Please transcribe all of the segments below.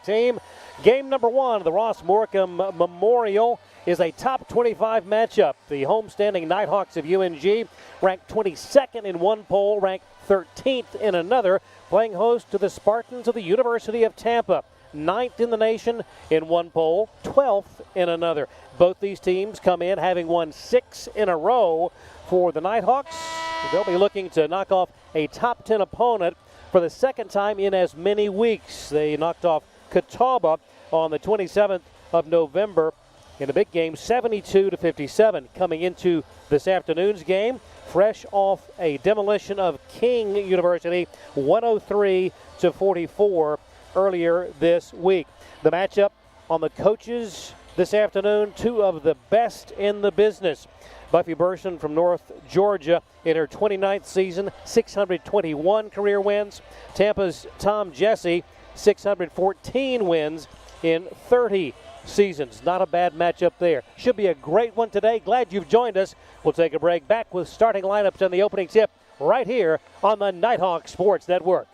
team. Game number one of the Ross Morcom Memorial is a top 25 matchup. The homestanding Nighthawks of UNG, ranked 22nd in one poll, ranked 13th in another, playing host to the Spartans of the University of Tampa, 9th in the nation in one poll, 12th in another. Both these teams come in having won 6 in a row. For the Nighthawks, they'll be looking to knock off a top 10 opponent for the second time in as many weeks. They knocked off Catawba on the 27th of November in a big game, 72-57. Coming into this afternoon's game, fresh off a demolition of King University, 103-44 earlier this week. The matchup on the coaches this afternoon, two of the best in the business. Buffy Burson from North Georgia in her 29th season, 621 career wins. Tampa's Tom Jesse, 614 wins in 30 seasons. Not a bad matchup there. Should be a great one today. Glad you've joined us. We'll take a break. Back with starting lineups and the opening tip right here on the Nighthawk Sports Network.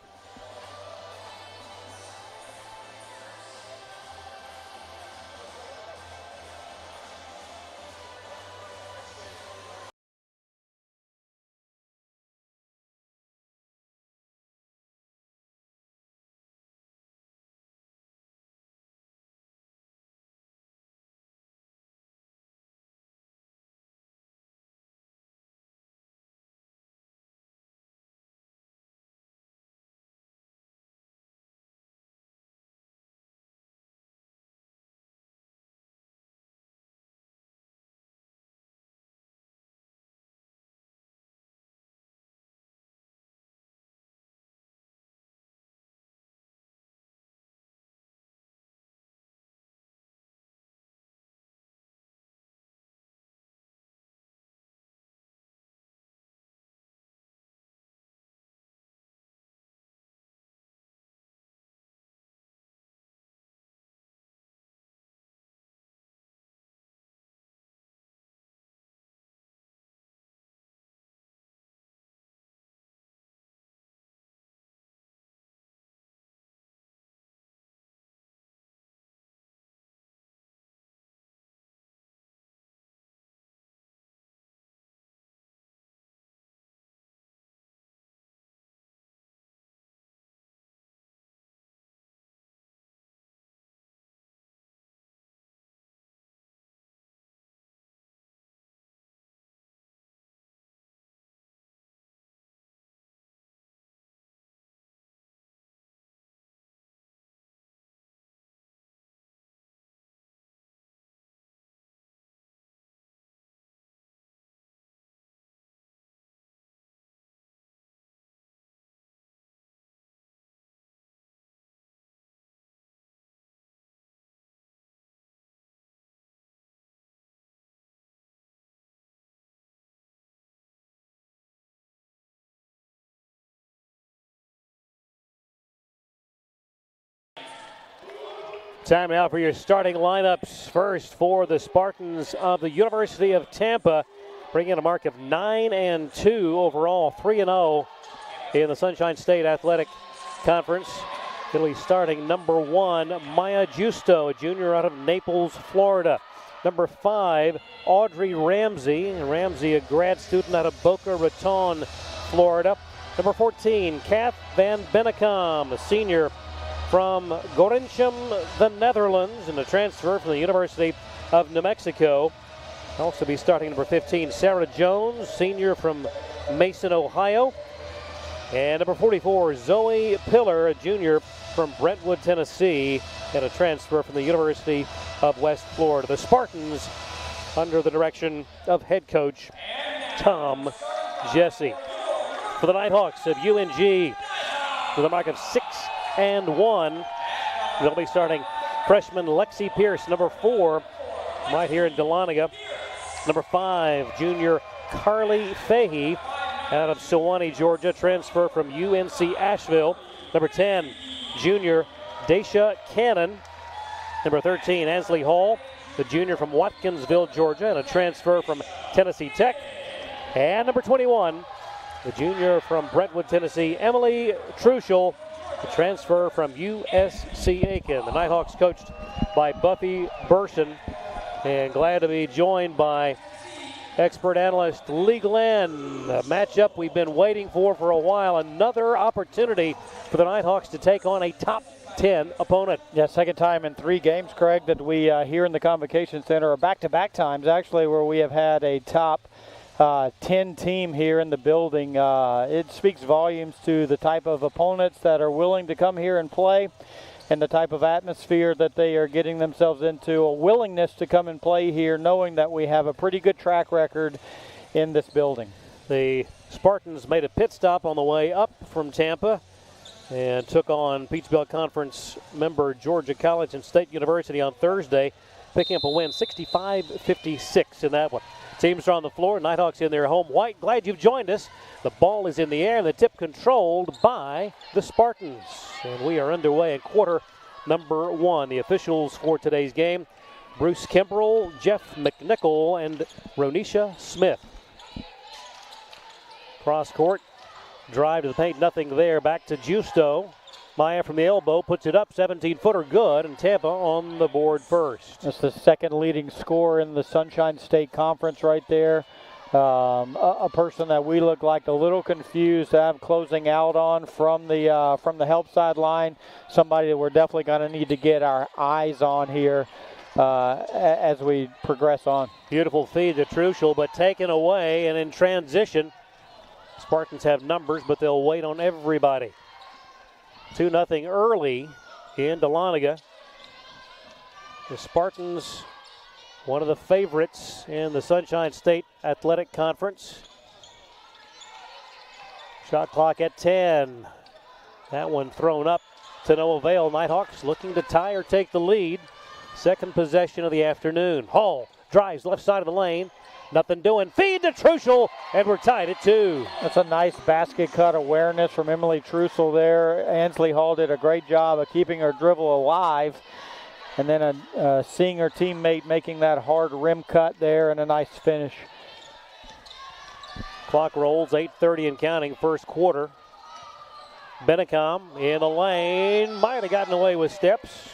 Time now for your starting lineups. First for the Spartans of the University of Tampa, bringing in a mark of 9-2 overall, 3-0 in the Sunshine State Athletic Conference. It'll be starting number 1, Maya Justo, a junior out of Naples, Florida. Number 5, Audrey Ramsey. Ramsey, a grad student out of Boca Raton, Florida. Number 14, Kath Van Bennekom, a senior from Gorinchem, the Netherlands, and a transfer from the University of New Mexico. Also be starting number 15, Sarah Jones, senior from Mason, Ohio. And number 44, Zoe Pillar, a junior from Brentwood, Tennessee, and a transfer from the University of West Florida. The Spartans under the direction of head coach Tom Jesse. For the Nighthawks of UNG, with a mark of 6-1, they'll be starting freshman Lexi Pierce, number 4, right here in Dahlonega. Number 5, junior Carly Fahey out of Sewanee, Georgia, transfer from UNC Asheville. Number 10, junior Daisha Cannon. Number 13, Ansley Hall, the junior from Watkinsville, Georgia, and a transfer from Tennessee Tech. And number 21, the junior from Brentwood, Tennessee, Emily Truschel, the transfer from USC Aiken. The Nighthawks coached by Buffy Burson, and glad to be joined by expert analyst Lee Glenn. A matchup we've been waiting for a while. Another opportunity for the Nighthawks to take on a top 10 opponent. Yeah, second time in 3 games, Craig, that we here in the Convocation Center, or back-to-back times actually, where we have had a top 10 team here in the building. It speaks volumes to the type of opponents that are willing to come here and play, and the type of atmosphere that they are getting themselves into, a willingness to come and play here, knowing that we have a pretty good track record in this building. The Spartans made a pit stop on the way up from Tampa and took on Peach Belt Conference member Georgia College and State University on Thursday, picking up a win 65-56 in that one. Teams are on the floor. Nighthawks in their home white. Glad you've joined us. The ball is in the air, and the tip controlled by the Spartans. And we are underway in quarter number 1. The officials for today's game, Bruce Kimbrell, Jeff McNichol, and Ronisha Smith. Cross court, drive to the paint, nothing there. Back to Justo. Maya from the elbow puts it up, 17-footer good, and Tampa on the board first. That's the second leading scorer in the Sunshine State Conference right there. A person that we look like a little confused to have closing out on from the help side line. Somebody that we're definitely going to need to get our eyes on here as we progress on. Beautiful feed to Truschel, but taken away, and in transition, Spartans have numbers, but they'll wait on everybody. 2-0 early in Dahlonega. The Spartans, one of the favorites in the Sunshine State Athletic Conference. Shot clock at 10. That one thrown up to no avail. Nighthawks looking to tie or take the lead. Second possession of the afternoon. Hall drives left side of the lane. Nothing doing. Feed to Truschel, and we're tied at 2. That's a nice basket cut awareness from Emily Truschel there. Ansley Hall did a great job of keeping her dribble alive. And then seeing her teammate making that hard rim cut there, and a nice finish. Clock rolls, 8:30 and counting, first quarter. Bennicom in the lane. Might have gotten away with steps.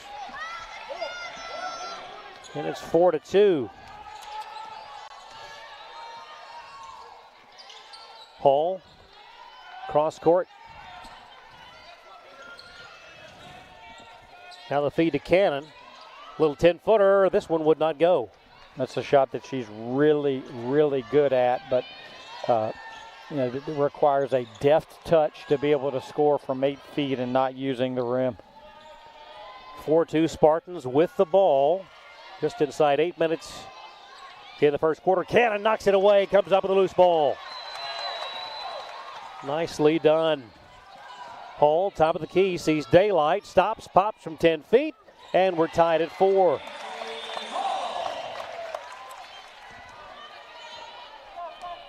And it's 4-2. Hall, cross court. Now the feed to Cannon. Little 10-footer. This one would not go. That's a shot that she's really, really good at, but it requires a deft touch to be able to score from 8 feet and not using the rim. 4-2 Spartans with the ball. Just inside 8 minutes in the first quarter. Cannon knocks it away, comes up with a loose ball. Nicely done. Hall, top of the key, sees daylight, stops, pops from 10 feet, and we're tied at 4.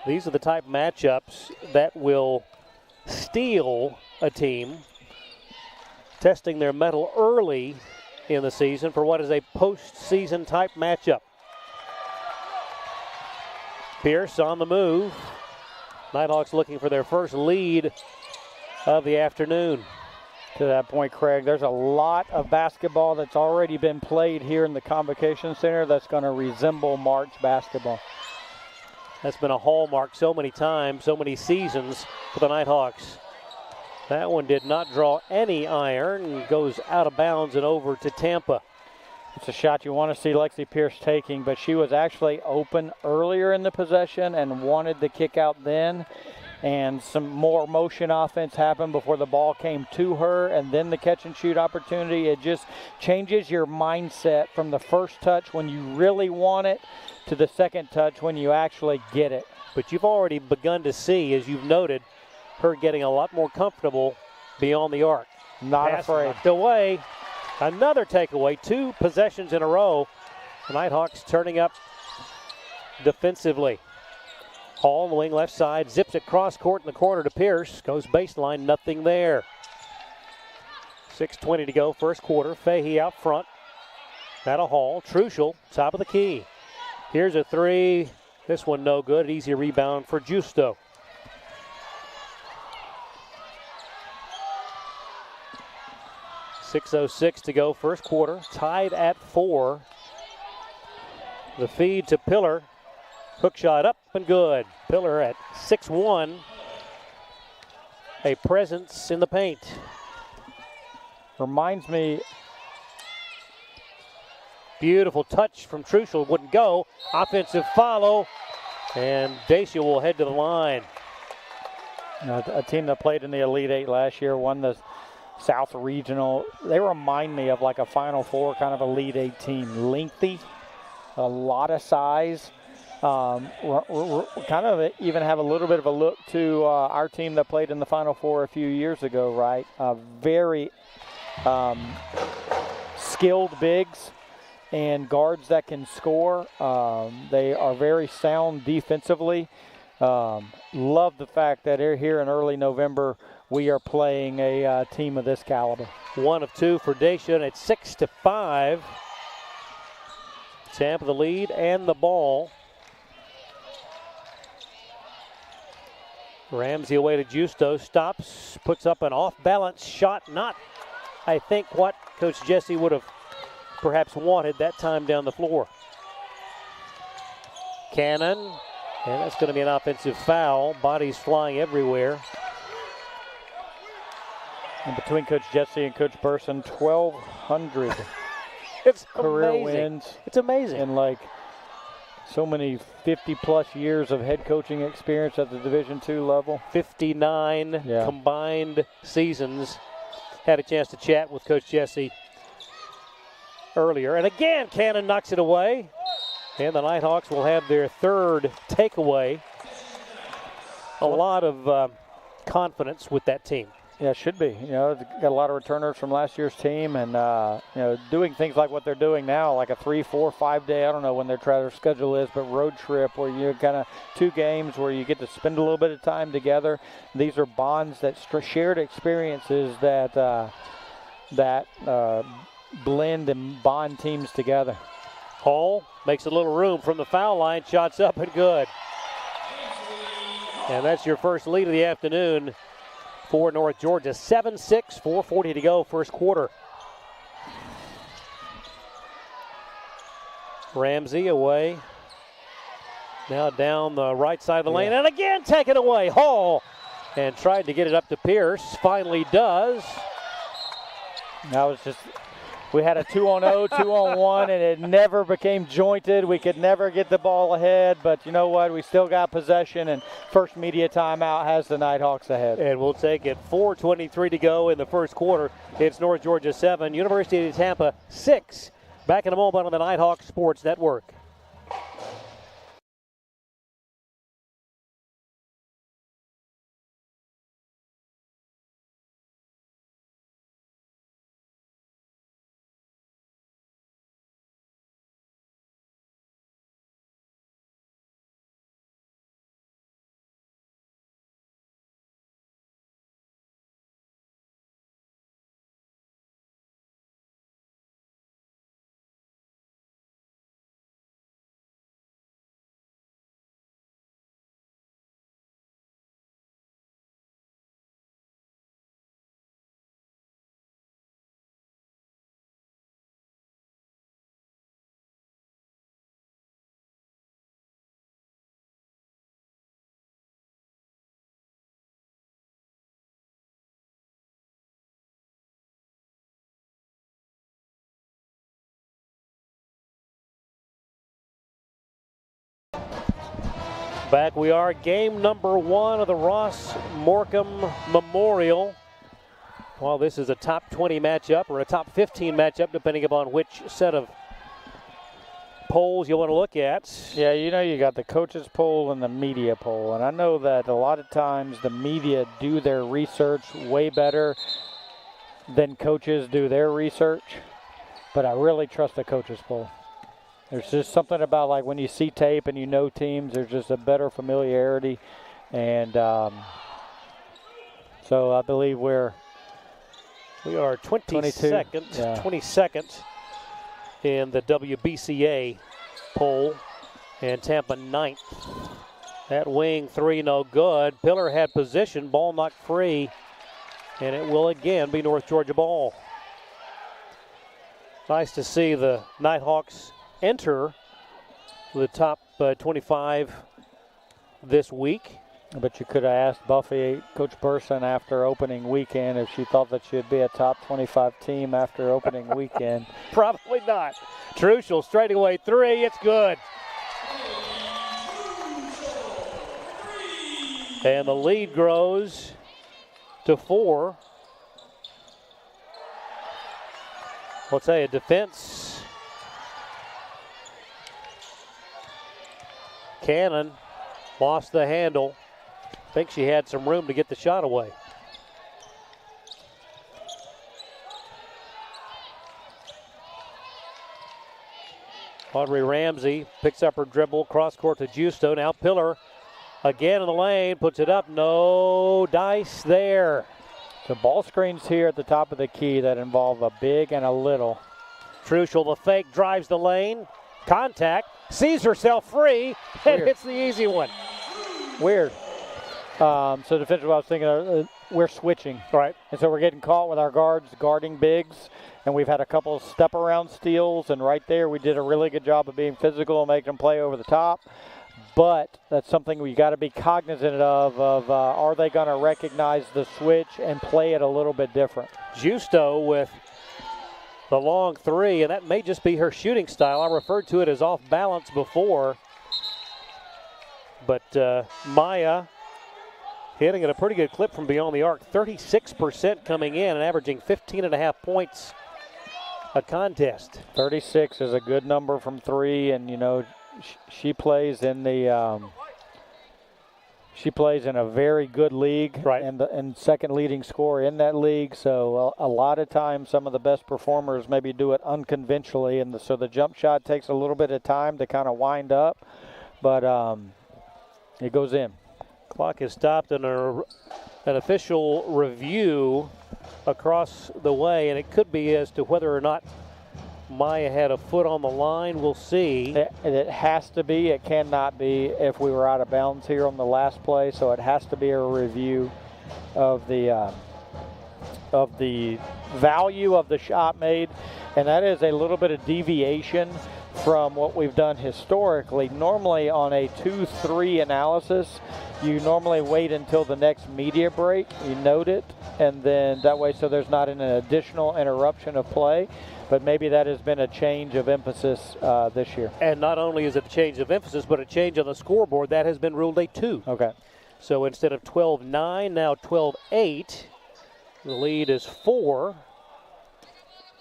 These are the type of matchups that will steal a team, testing their mettle early in the season for what is a postseason type matchup. Pierce on the move. Nighthawks looking for their first lead of the afternoon. To that point, Craig, there's a lot of basketball that's already been played here in the Convocation Center that's going to resemble March basketball. That's been a hallmark so many times, so many seasons for the Nighthawks. That one did not draw any iron, goes out of bounds and over to Tampa. It's a shot you want to see Lexi Pierce taking, but she was actually open earlier in the possession and wanted the kick out then. And some more motion offense happened before the ball came to her, and then the catch and shoot opportunity. It just changes your mindset from the first touch when you really want it to the second touch when you actually get it. But you've already begun to see, as you've noted, her getting a lot more comfortable beyond the arc. Not Pass afraid. Knocked away. Another takeaway, 2 possessions in a row. The Nighthawks turning up defensively. Hall on the wing left side, zips it cross court in the corner to Pierce. Goes baseline, nothing there. 6:20 to go, first quarter. Fahey out front. Now to Hall. Truschel, top of the key. Here's a 3. This one no good. Easy rebound for Justo. 6:06 to go, first quarter. Tied at 4. The feed to Pillar. Hook shot up and good. Pillar at 6'1". A presence in the paint. Reminds me. Beautiful touch from Truschel. Wouldn't go. Offensive follow. And Dacia will head to the line. A team that played in the Elite Eight last year, won the South Regional. They remind me of like a Final Four kind of Elite Eight team. Lengthy, a lot of size. Kind of even have a little bit of a look to our team that played in the Final Four a few years ago, right? Very skilled bigs and guards that can score. They are very sound defensively. Love the fact that here in early November we are playing a team of this caliber. 1 of 2 for Dacia, and it's 6-5. Tampa the lead and the ball. Ramsey away to Justo, stops, puts up an off-balance shot. Not, I think, what Coach Jesse would have perhaps wanted that time down the floor. Cannon, and that's going to be an offensive foul. Bodies flying everywhere. And between Coach Jesse and Coach Burson, 1,200 it's career amazing. wins. It's amazing. And like so many 50-plus years of head coaching experience at the Division II level. 59 combined seasons. Had a chance to chat with Coach Jesse earlier. And again, Cannon knocks it away. And the Nighthawks will have their third takeaway. A lot of confidence with that team. Yeah, it should be. You know, got a lot of returners from last year's team, and you know, doing things like what they're doing now, like a 3, 4, 5 day. I don't know when their schedule is, but road trip where you're kind of 2 games where you get to spend a little bit of time together. These are bonds, that shared experiences that blend and bond teams together. Hall makes a little room from the foul line. Shots up and good. And that's your first lead of the afternoon for North Georgia. 7-6, 4:40 to go, first quarter. Ramsey away. Now down the right side of the lane, and again taken away. Hall, and tried to get it up to Pierce. Finally does. That was just, we had a 2-on-0, 2-on-1, and it never became jointed. We could never get the ball ahead, but you know what? We still got possession, and first media timeout has the Nighthawks ahead. And we'll take it. 4:23 to go in the first quarter. It's North Georgia 7, University of Tampa 6. Back in a moment on the Nighthawk Sports Network. Back we are, game number 1 of the Ross Morcom Memorial. Well, this is a top 20 matchup or a top 15 matchup, depending upon which set of polls you want to look at. Yeah, you know, you got the coaches poll and the media poll, and I know that a lot of times the media do their research way better than coaches do their research, but I really trust the coaches poll. There's just something about, like, when you see tape and you know teams, there's just a better familiarity. And so I believe we are 22nd in the WBCA poll, and Tampa 9th. That wing 3 no good. Pillar had position, ball knocked free, and it will again be North Georgia ball. Nice to see the Nighthawks enter the top 25 this week. But you could have asked Buffy, Coach Burson, after opening weekend if she thought that she'd be a top 25 team after opening weekend. Probably not. Truschel straightaway three. It's good. And the lead grows to 4. I'll tell you, defense. Cannon lost the handle. I think she had some room to get the shot away. Audrey Ramsey picks up her dribble, cross court to Justo. Now Pillar again in the lane, puts it up. No dice there. The ball screens here at the top of the key that involve a big and a little. Truschel, the fake, drives the lane. Contact, sees herself free, and hits the easy one. Weird. So defensively, I was thinking we're switching. Right. And so we're getting caught with our guards guarding bigs, and we've had a couple of step-around steals, and right there we did a really good job of being physical and making them play over the top. But that's something we got to be cognizant of are they going to recognize the switch and play it a little bit different? Justo with the long three, and that may just be her shooting style. I referred to it as off balance before. But Maya hitting at a pretty good clip from beyond the arc. 36% coming in and averaging 15.5 points a contest. 36 is a good number from three, and, you know, she plays in the she plays in a very good league, right, and second leading scorer in that league. So a lot of times some of the best performers maybe do it unconventionally, and so the jump shot takes a little bit of time to kind of wind up, but it goes in. Clock is stopped and an official review across the way, and it could be as to whether or not Maya had a foot on the line. We'll see. It has to be. It cannot be if we were out of bounds here on the last play. So it has to be a review of the value of the shot made, and that is a little bit of deviation from what we've done historically. Normally on a 2-3 analysis, you normally wait until the next media break. You note it, and then that way so there's not an additional interruption of play. But maybe that has been a change of emphasis this year. And not only is it a change of emphasis, but a change on the scoreboard. That has been ruled a 2. Okay. So instead of 12-9, now 12-8. The lead is 4.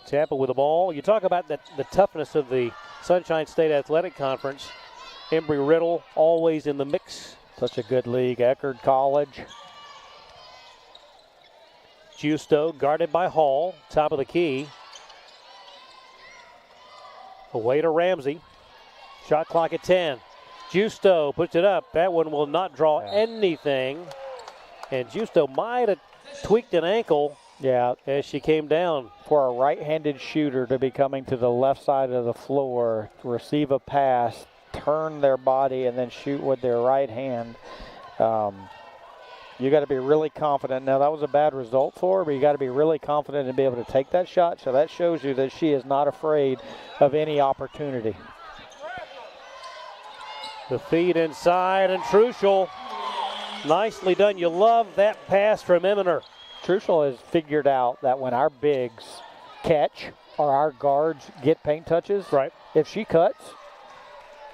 Tampa with the ball. You talk about the toughness of the Sunshine State Athletic Conference. Embry-Riddle always in the mix. Such a good league. Eckerd College. Justo guarded by Hall, top of the key. Away to Ramsey. Shot clock at 10. Justo puts it up. That one will not draw anything. And Justo might have tweaked an ankle as she came down. For a right-handed shooter to be coming to the left side of the floor, receive a pass, turn their body, and then shoot with their right hand, you got to be really confident. Now, that was a bad result for her, but you got to be really confident and be able to take that shot. So that shows you that she is not afraid of any opportunity. The feed inside, and Truschel, nicely done. You love that pass from Eminer. Truschel has figured out that when our bigs catch or our guards get paint touches, right, if she cuts,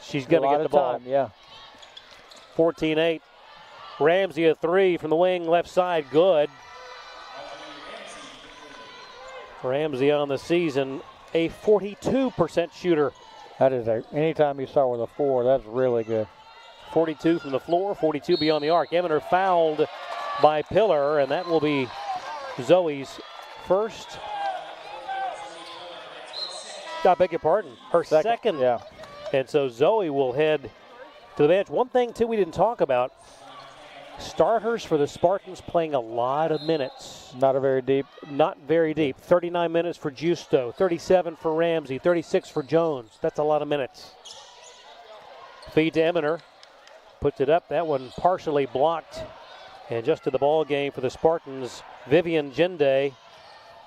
she's going to get the ball. Time, yeah. 14-8. Ramsey a three from the wing, left side, good. Ramsey on the season, a 42% shooter. That is anytime you start with a 4, that's really good. 42 from the floor, 42 beyond the arc. Eminer fouled by Pillar, and that will be Zoe's first. I beg your pardon, her second. Yeah. And so Zoe will head to the bench. One thing, too, we didn't talk about. Starters for the Spartans playing a lot of minutes. Not very deep. 39 minutes for Justo, 37 for Ramsey, 36 for Jones. That's a lot of minutes. Feed to Eminer. Puts it up. That one partially blocked. And just to the ball game for the Spartans, Vivian Jende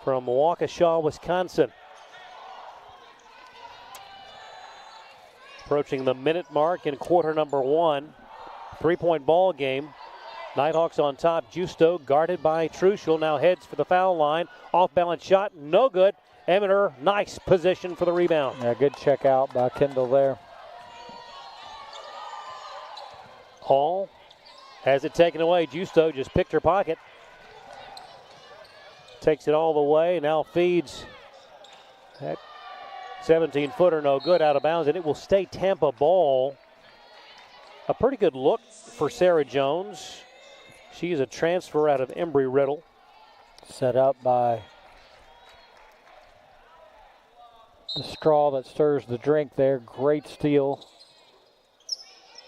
from Waukesha, Wisconsin. Approaching the minute mark in quarter number 1. 3-point ball game. Nighthawks on top. Justo guarded by Truschel. Now heads for the foul line. Off balance shot. No good. Eminer, nice position for the rebound. Yeah, good check out by Kendall there. Hall has it taken away. Justo just picked her pocket. Takes it all the way. Now feeds. That 17-footer no good, out of bounds, and it will stay Tampa ball. A pretty good look for Sarah Jones. She's a transfer out of Embry-Riddle. Set up by the straw that stirs the drink there. Great steal.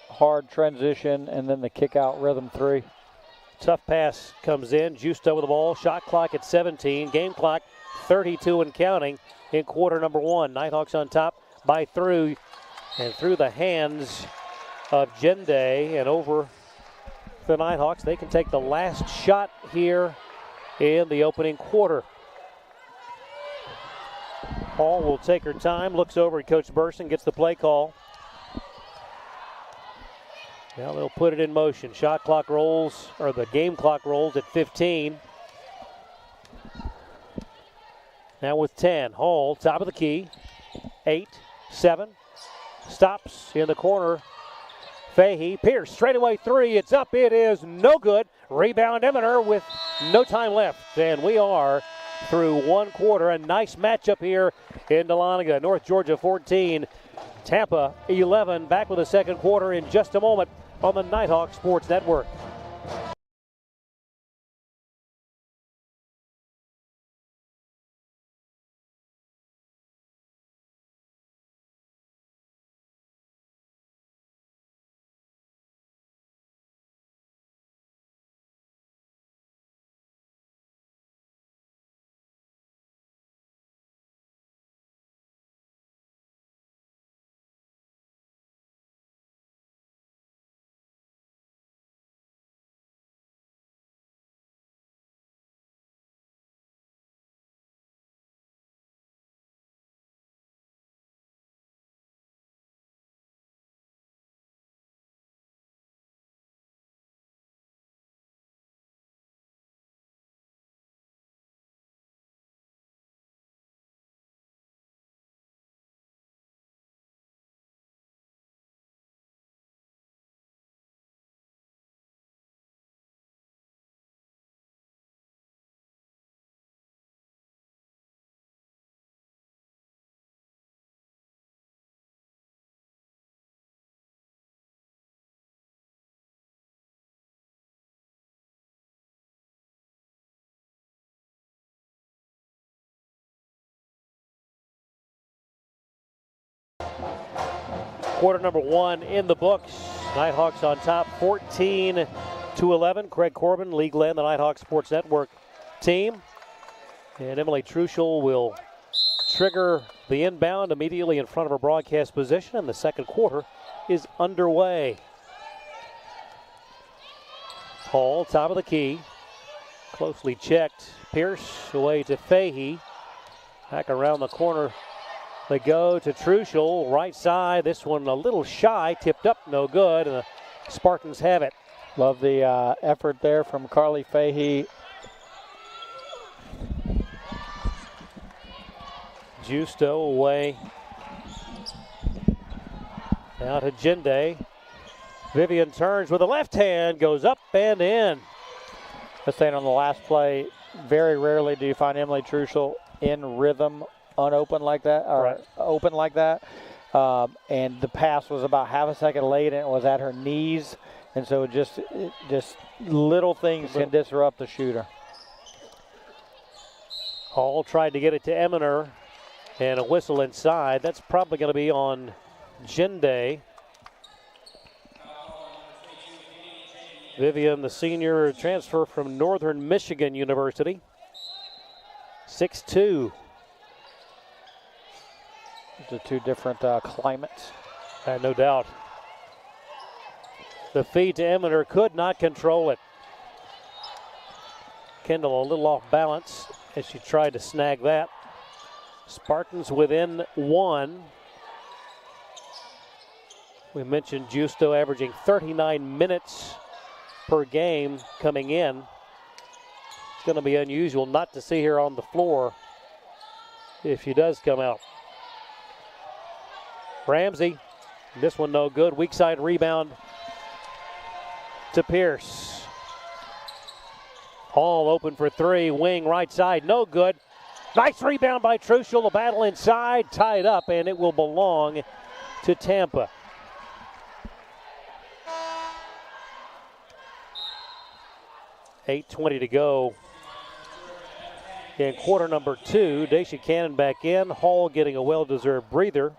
Hard transition, and then the kick out rhythm 3. Tough pass comes in. Justo with the ball. Shot clock at 17. Game clock 32 and counting in quarter number 1. Nighthawks on top by through the hands of Jende, and over the Nighthawks. They can take the last shot here in the opening quarter. Hall will take her time, looks over at Coach Burson, gets the play call. Now they'll put it in motion. Shot clock rolls, or the game clock rolls at 15. Now with 10, Hall, top of the key. 8, 7, stops in the corner. Fahey, Pierce, straightaway 3, it's up, it is no good. Rebound Eminer with no time left, and we are through one quarter. A nice matchup here in Dahlonega. North Georgia 14, Tampa 11. Back with the second quarter in just a moment on the Nighthawk Sports Network. Quarter number 1 in the books. Nighthawks on top 14-11. Craig Corbin, league led the Nighthawk Sports Network team. And Emily Truschel will trigger the inbound immediately in front of her broadcast position, and the second quarter is underway. Hall, top of the key. Closely checked. Pierce away to Fahey. Back around the corner. They go to Truschel, right side. This one a little shy, tipped up, no good, and the Spartans have it. Love the effort there from Carly Fahey. Justo away. Now to Jende. Vivian turns with the left hand, goes up and in. Just saying on the last play, very rarely do you find Emily Truschel in rhythm unopened like that, or right. Open like that. And the pass was about half a second late, and it was at her knees. And so just little things can disrupt the shooter. Hall tried to get it to Eminer, and a whistle inside. That's probably going to be on Jende. Vivian, the senior transfer from Northern Michigan University. 6'2". The two different climates. No doubt. The feed to Eminer, could not control it. Kendall a little off balance as she tried to snag that. Spartans within 1. We mentioned Justo averaging 39 minutes per game coming in. It's going to be unusual not to see her on the floor if she does come out. Ramsey, this one no good. Weak side rebound to Pierce. Hall open for three, wing right side, no good. Nice rebound by Truschel. The battle inside, tied up, and it will belong to Tampa. $8:20 to go in quarter number 2. Daisha Cannon back in. Hall getting a well-deserved breather.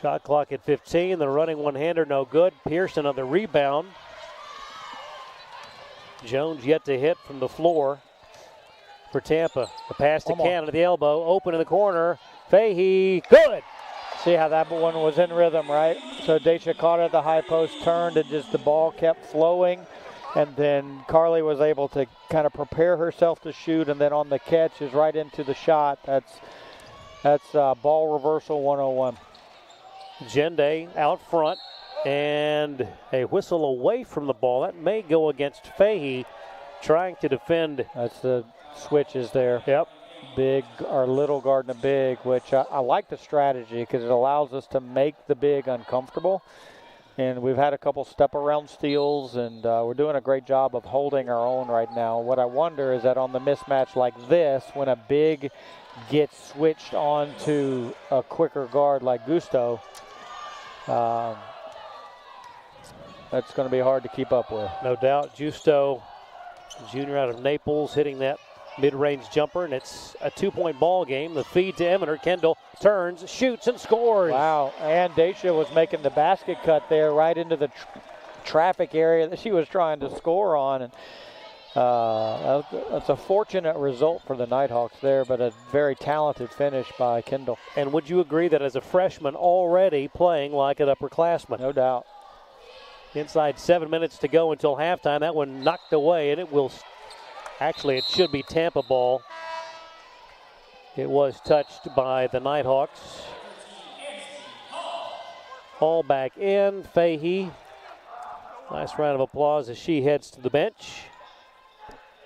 Shot clock at 15. The running one-hander no good. Pearson on the rebound. Jones yet to hit from the floor for Tampa. The pass to Cannon at the elbow. Open in the corner. Fahey, good. See how that one was in rhythm, right? So Daisha caught it at the high post, turned, and just the ball kept flowing. And then Carly was able to kind of prepare herself to shoot, and then on the catch is right into the shot. That's ball reversal 101. Jende out front, and a whistle away from the ball. That may go against Fahey, trying to defend. That's the switches there. Yep. Big or little guard and a big, which I like the strategy because it allows us to make the big uncomfortable. And we've had a couple step around steals, and we're doing a great job of holding our own right now. What I wonder is that on the mismatch like this, when a big gets switched on to a quicker guard like Gusto, that's going to be hard to keep up with. No doubt. Justo, junior out of Naples, hitting that mid-range jumper, and it's a 2-point ball game. The feed to Eminer. Kendall turns, shoots, and scores. Wow, and Daisha was making the basket cut there right into the traffic area that she was trying to score on. And that's a fortunate result for the Nighthawks there, but a very talented finish by Kendall. And would you agree that as a freshman already playing like an upperclassman? No doubt. Inside 7 minutes to go until halftime. That one knocked away, and it will actually, it should be Tampa ball. It was touched by the Nighthawks. All back in. Fahey. Last round of applause as she heads to the bench.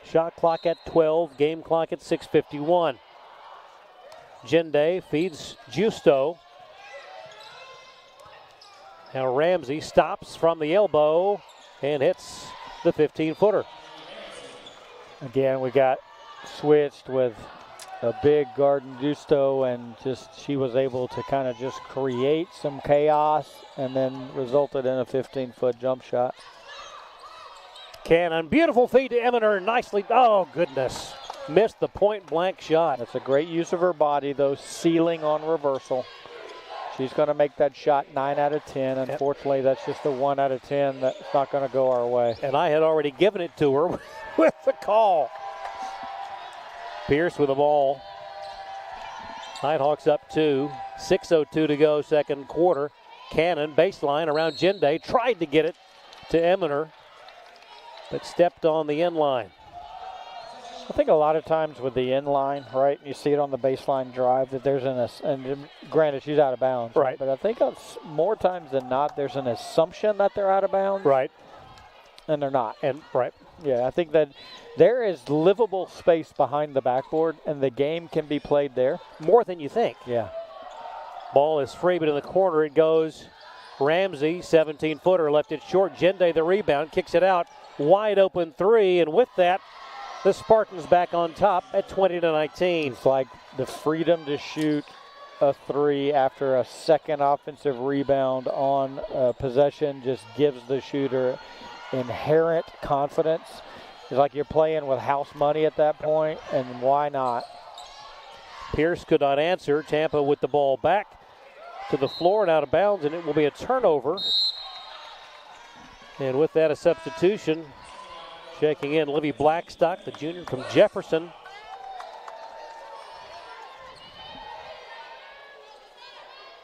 Shot clock at 12. Game clock at 6:51. Jende feeds Justo. Now Ramsey stops from the elbow and hits the 15-footer. Again, we got switched with a big Garden Justo, and just she was able to kind of just create some chaos and then resulted in a 15-foot jump shot. Cannon, beautiful feed to Eminer, nicely, oh goodness, missed the point-blank shot. That's a great use of her body, though, sealing on reversal. She's going to make that shot 9 out of 10. Unfortunately, that's just a 1 out of 10. That's not going to go our way. And I had already given it to her with the call. Pierce with the ball. Nighthawks up 2. 6:02 to go, second quarter. Cannon, baseline around Jende, tried to get it to Eminer, but stepped on the end line. I think a lot of times with the end line, right, you see it on the baseline drive that there's and granted she's out of bounds. Right. But I think more times than not there's an assumption that they're out of bounds. Right. And they're not. And right. Yeah, I think that there is livable space behind the backboard, and the game can be played there. More than you think. Yeah. Ball is free, but in the corner it goes. Ramsey, 17-footer, left it short. Jende the rebound, kicks it out. Wide open three, and with that, the Spartans back on top at 20-19. It's like the freedom to shoot a three after a second offensive rebound on possession just gives the shooter inherent confidence. It's like you're playing with house money at that point, and why not? Pierce could not answer. Tampa with the ball back to the floor and out of bounds, and it will be a turnover. And with that, a substitution. Checking in, Livy Blackstock, the junior from Jefferson.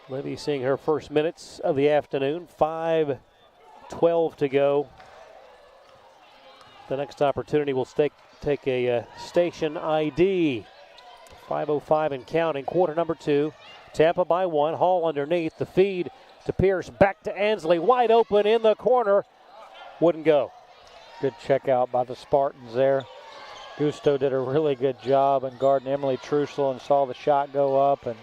Libby seeing her first minutes of the afternoon. 5:12 to go. The next opportunity will take a station ID. 5:05 and counting. Quarter number 2. Tampa by 1. Hall underneath. The feed to Pierce. Back to Ansley. Wide open in the corner. Wouldn't go. Good check out by the Spartans there. Gusto did a really good job in guarding Emily Trussell and saw the shot go up and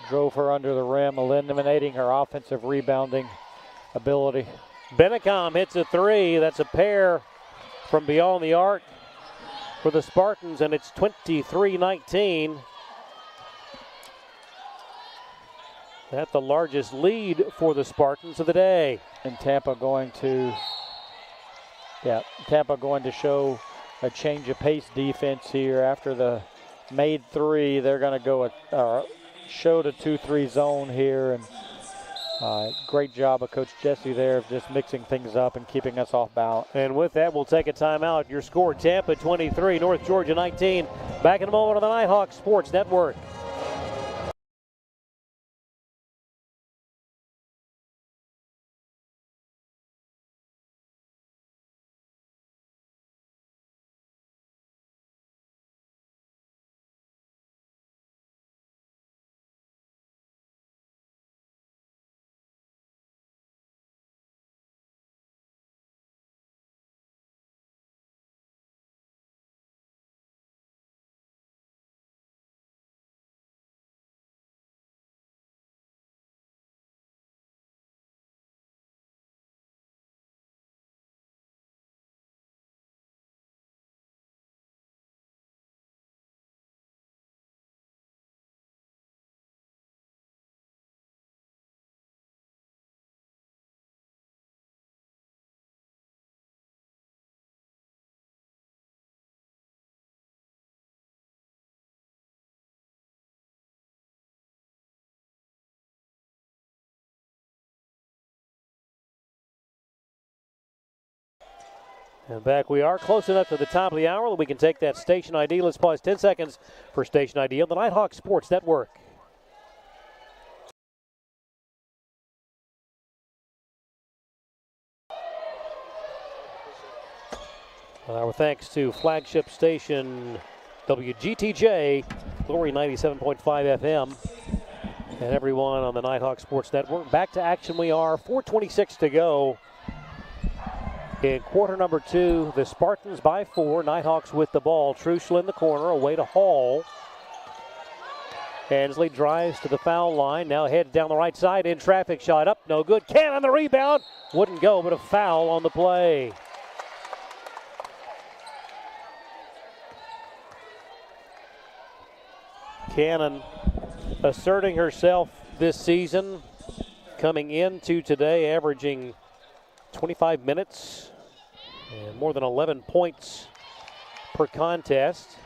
drove her under the rim, eliminating her offensive rebounding ability. Bennicom hits a 3. That's a pair from beyond the arc for the Spartans, and it's 23-19. That's the largest lead for the Spartans of the day. And Tampa going to show a change of pace defense here after the made 3. They're going to go show the 2-3 zone here, and great job of Coach Jesse there of just mixing things up and keeping us off balance. And with that, we'll take a timeout. Your score: Tampa 23, North Georgia 19. Back in a moment on the Nighthawk Sports Network. And back we are, close enough to the top of the hour that we can take that station ID. Let's pause 10 seconds for station ID on the Nighthawk Sports Network. Our thanks to flagship station WGTJ, Glory 97.5 FM, and everyone on the Nighthawk Sports Network. Back to action we are, 4:26 to go. In quarter number 2, the Spartans by 4. Nighthawks with the ball. Trussell in the corner, away to Hall. Ansley drives to the foul line. Now heads down the right side in traffic. Shot up, no good. Cannon the rebound. Wouldn't go, but a foul on the play. Cannon asserting herself this season. Coming into today, averaging 25 minutes and more than 11 points per contest.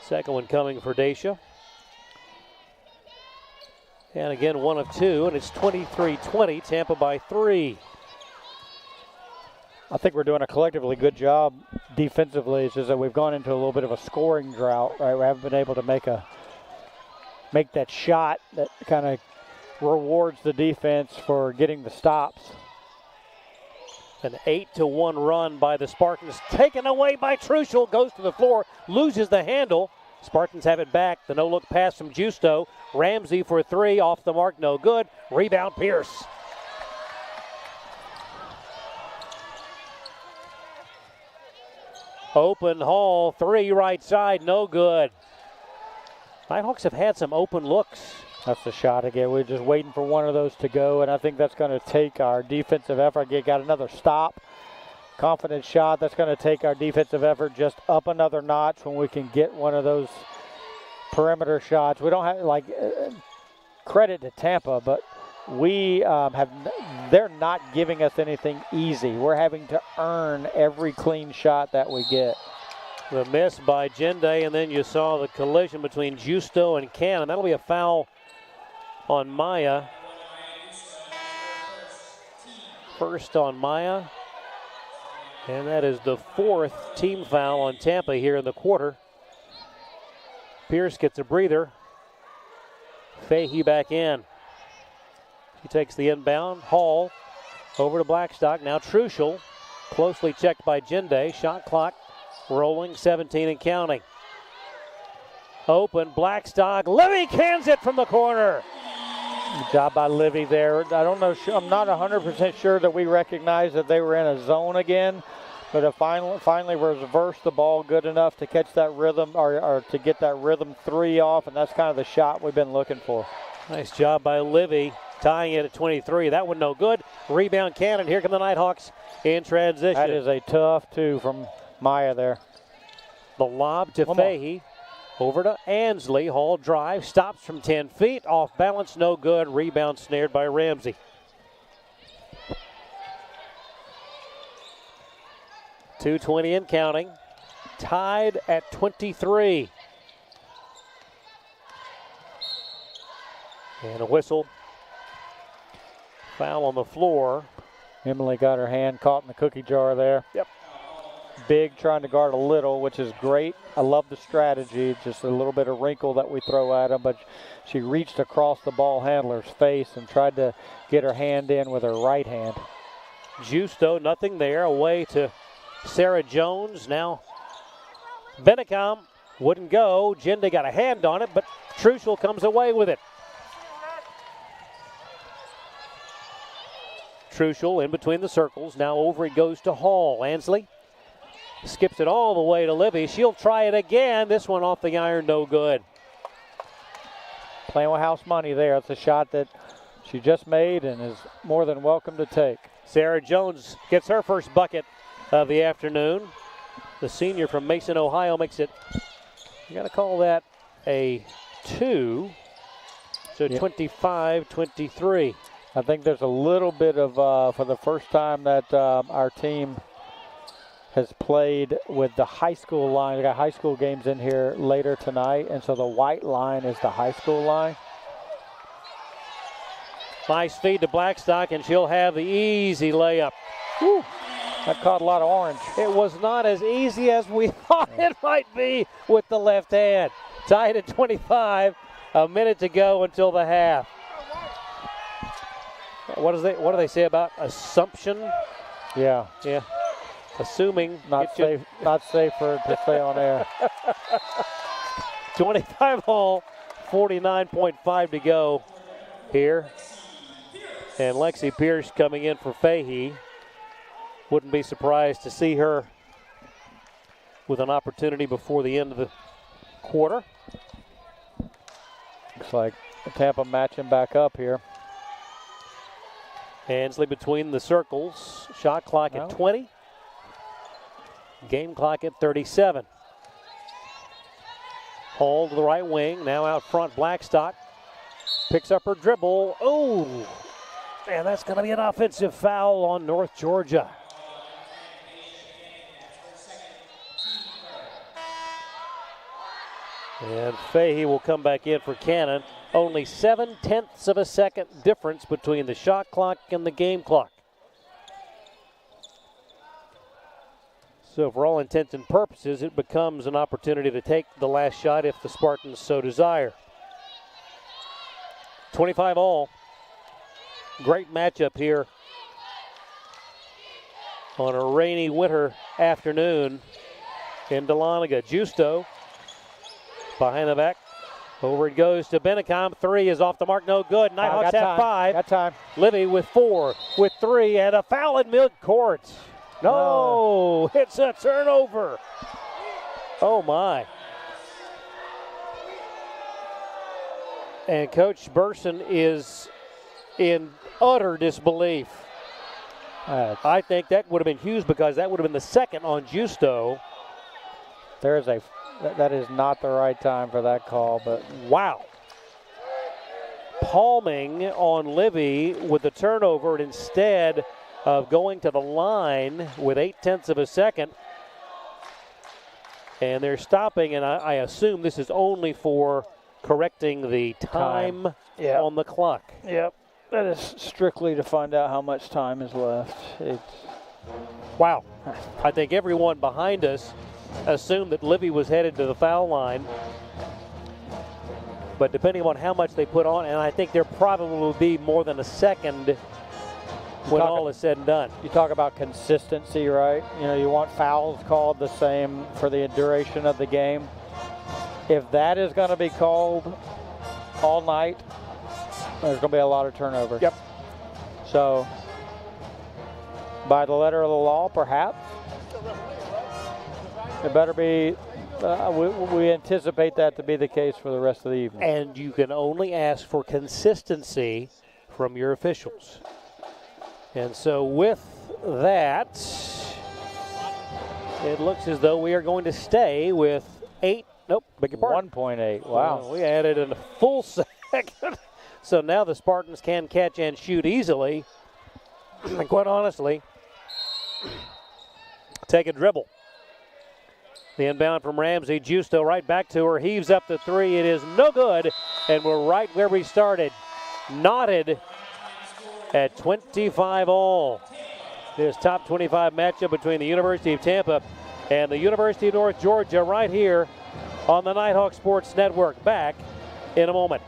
Second one coming for Dacia. And again, 1 of 2, and it's 23-20, Tampa by 3. I think we're doing a collectively good job defensively. It's just that we've gone into a little bit of a scoring drought, right? We haven't been able to make that shot that kind of rewards the defense for getting the stops. An 8-1 run by the Spartans, taken away by Trussell, goes to the floor, loses the handle. Spartans have it back. The no-look pass from Justo. Ramsey for 3, off the mark, no good. Rebound, Pierce. Open Hall, 3 right side, no good. Nighthawks have had some open looks. That's the shot again. We're just waiting for one of those to go, and I think that's going to take our defensive effort. Got another stop. Confident shot. That's going to take our defensive effort just up another notch when we can get one of those perimeter shots. We don't have, credit to Tampa, but they're not giving us anything easy. We're having to earn every clean shot that we get. The miss by Jende, and then you saw the collision between Justo and Cannon. That'll be a foul on Maya. First on Maya. And that is the 4th team foul on Tampa here in the quarter. Pierce gets a breather. Fahey back in. He takes the inbound. Hall over to Blackstock. Now Truschel, closely checked by Jinde. Shot clock rolling, 17 and counting. Open, Blackstock. Livy cans it from the corner. Good job by Livy there. I don't know, I'm not 100% sure that we recognize that they were in a zone again, but it finally reversed the ball good enough to catch that rhythm or to get that rhythm three off, and that's kind of the shot we've been looking for. Nice job by Livy, tying it at 23. That one no good. Rebound Cannon. Here come the Nighthawks in transition. That is a tough two from Maya there. The lob to Fahey. Over to Ansley. Hall drive. Stops from 10 feet. Off balance. No good. Rebound snared by Ramsey. .220 and counting. Tied at 23. And a whistle. Foul on the floor. Emily got her hand caught in the cookie jar there. Yep. Big trying to guard a little, which is great. I love the strategy. Just a little bit of wrinkle that we throw at him, but she reached across the ball handler's face and tried to get her hand in with her right hand. Justo, nothing there. Away to Sarah Jones. Now Benecom wouldn't go. Jinde got a hand on it, but Truschel comes away with it. Truschel in between the circles. Now over it goes to Hall. Ansley skips it all the way to Livy. She'll try it again. This one off the iron, no good. Playing with house money there. It's a shot that she just made and is more than welcome to take. Sarah Jones gets her first bucket of the afternoon. The senior from Mason, Ohio makes it, you got to call that a 2. So 25-23. I think there's a little bit of, for the first time that our team has played with the high school line. We got high school games in here later tonight, and so the white line is the high school line. Nice feed to Blackstock, and she'll have the easy layup. Woo. That caught a lot of orange. It was not as easy as we thought it might be with the left hand. Tied at 25, a minute to go until the half. What do they say about assumption? Yeah. Yeah. Assuming. Not safe for to stay on air. 25 all, 49.5 to go here. And Lexi Pierce coming in for Fahey. Wouldn't be surprised to see her with an opportunity before the end of the quarter. Looks like Tampa matching back up here. Ansley between the circles. Shot clock at 20. Game clock at 37. Hall to the right wing. Now out front, Blackstock. Picks up her dribble. Oh! And that's going to be an offensive foul on North Georgia. And Fahey will come back in for Cannon. Only 0.7 of a second difference between the shot clock and the game clock. So for all intents and purposes, it becomes an opportunity to take the last shot if the Spartans so desire. 25 all. Great matchup here on a rainy winter afternoon in Dahlonega. Justo behind the back. Over it goes to Benecom. 3 is off the mark, no good. Nighthawks have 5. Got time. Livy with 4, with 3, and a foul in midcourt. No, it's a turnover. Oh, my. And Coach Burson is in utter disbelief. I think that would have been huge because that would have been the second on Justo. That is not the right time for that call, but wow. Palming on Livy with the turnover, and instead of going to the line with 0.8 of a second. And they're stopping, and I assume this is only for correcting the time. Yep. On the clock. Yep. That is strictly to find out how much time is left. Wow. I think everyone behind us assumed that Livy was headed to the foul line. But depending on how much they put on, and I think there probably will be more than a second when all is said and done. You talk about consistency, right? You know, you want fouls called the same for the duration of the game. If that is going to be called all night, there's going to be a lot of turnover. Yep. So, by the letter of the law, perhaps, it better be. We anticipate that to be the case for the rest of the evening. And you can only ask for consistency from your officials. And so with that, it looks as though we are going to stay with 1.8. Wow. We added in a full second. So now the Spartans can catch and shoot easily. And quite honestly, take a dribble. The inbound from Ramsey. Justo right back to her. Heaves up the three. It is no good. And we're right where we started. Knotted at 25 all. This top 25 matchup between the University of Tampa and the University of North Georgia right here on the Nighthawk Sports Network. Back in a moment.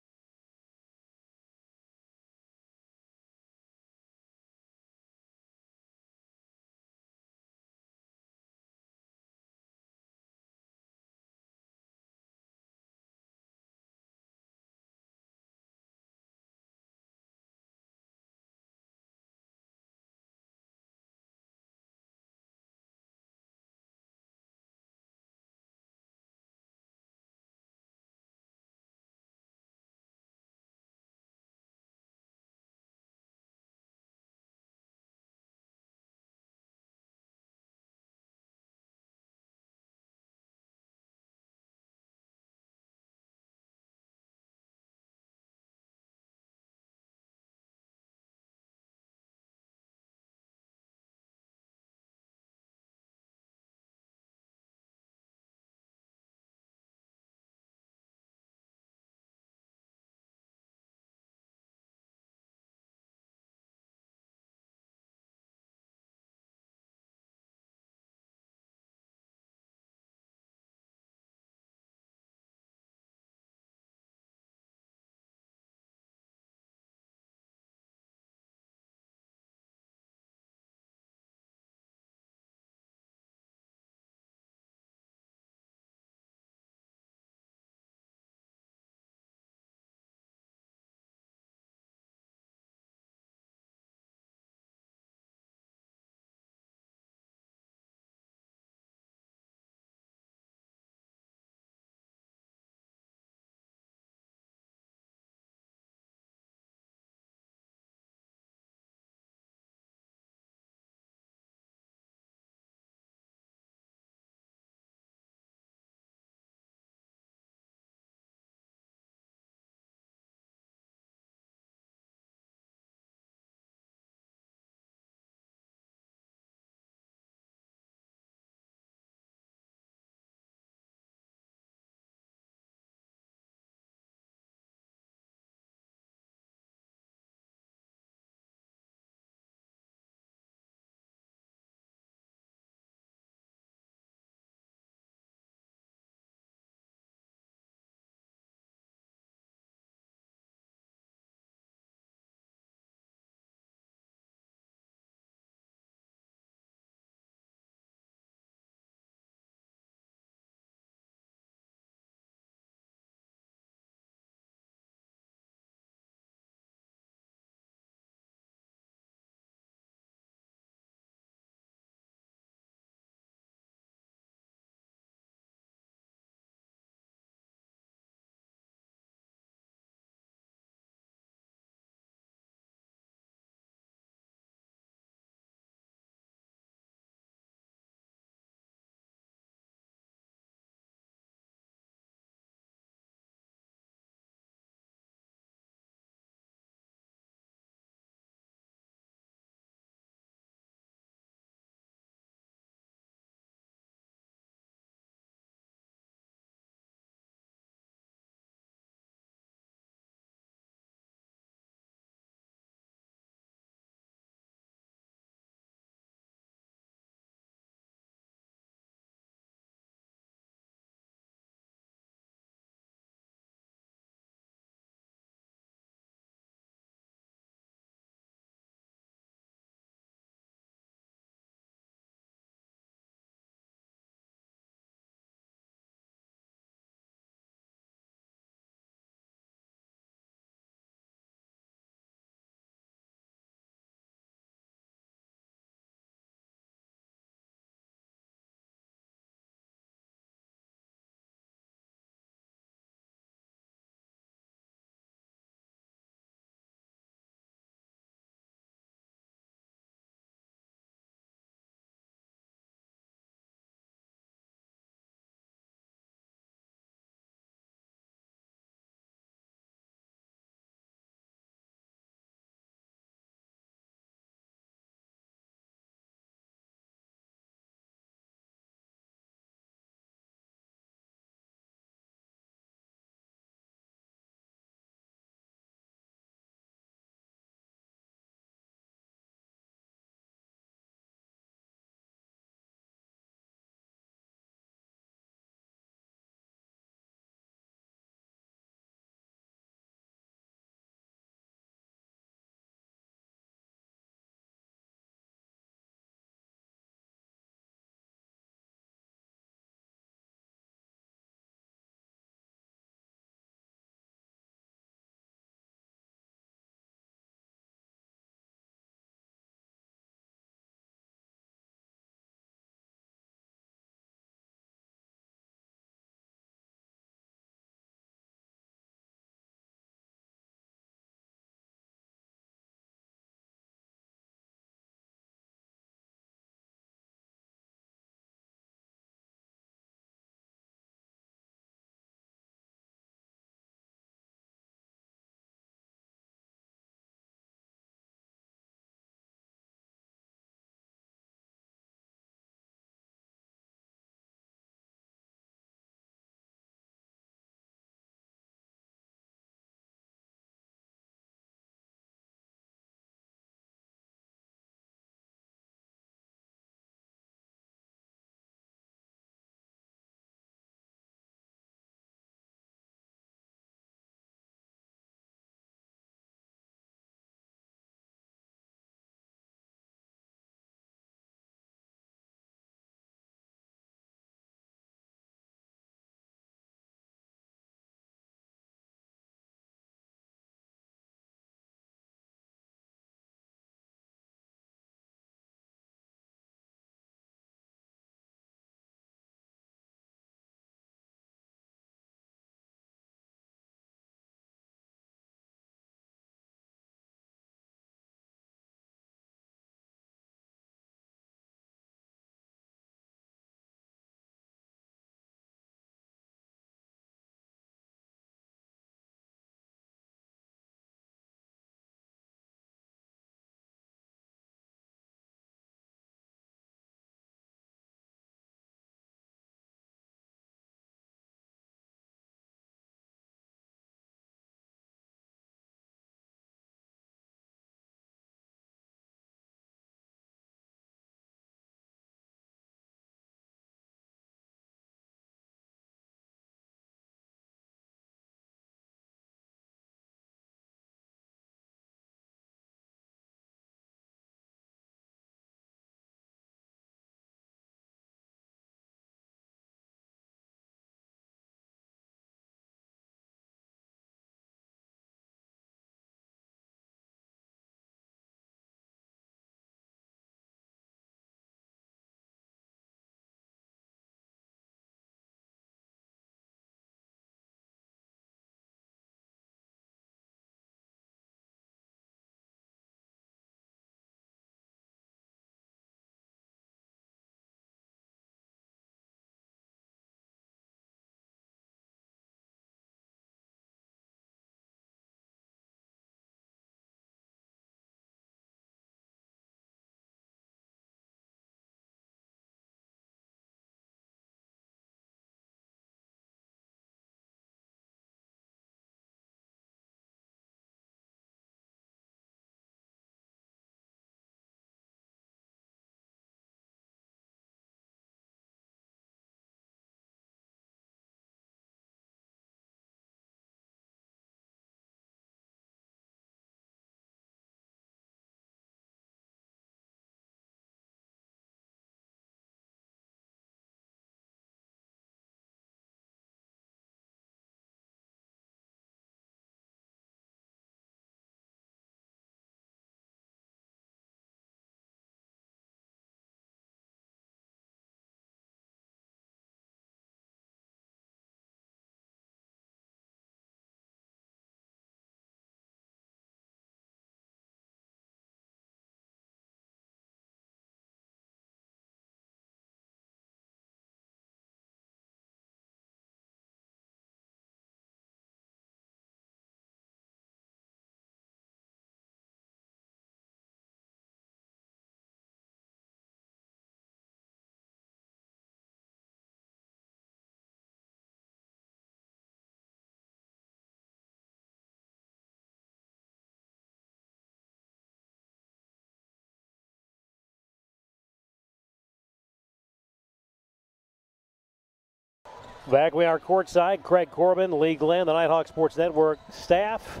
Back we are courtside. Craig Corbin, Lee Glenn, the Nighthawk Sports Network staff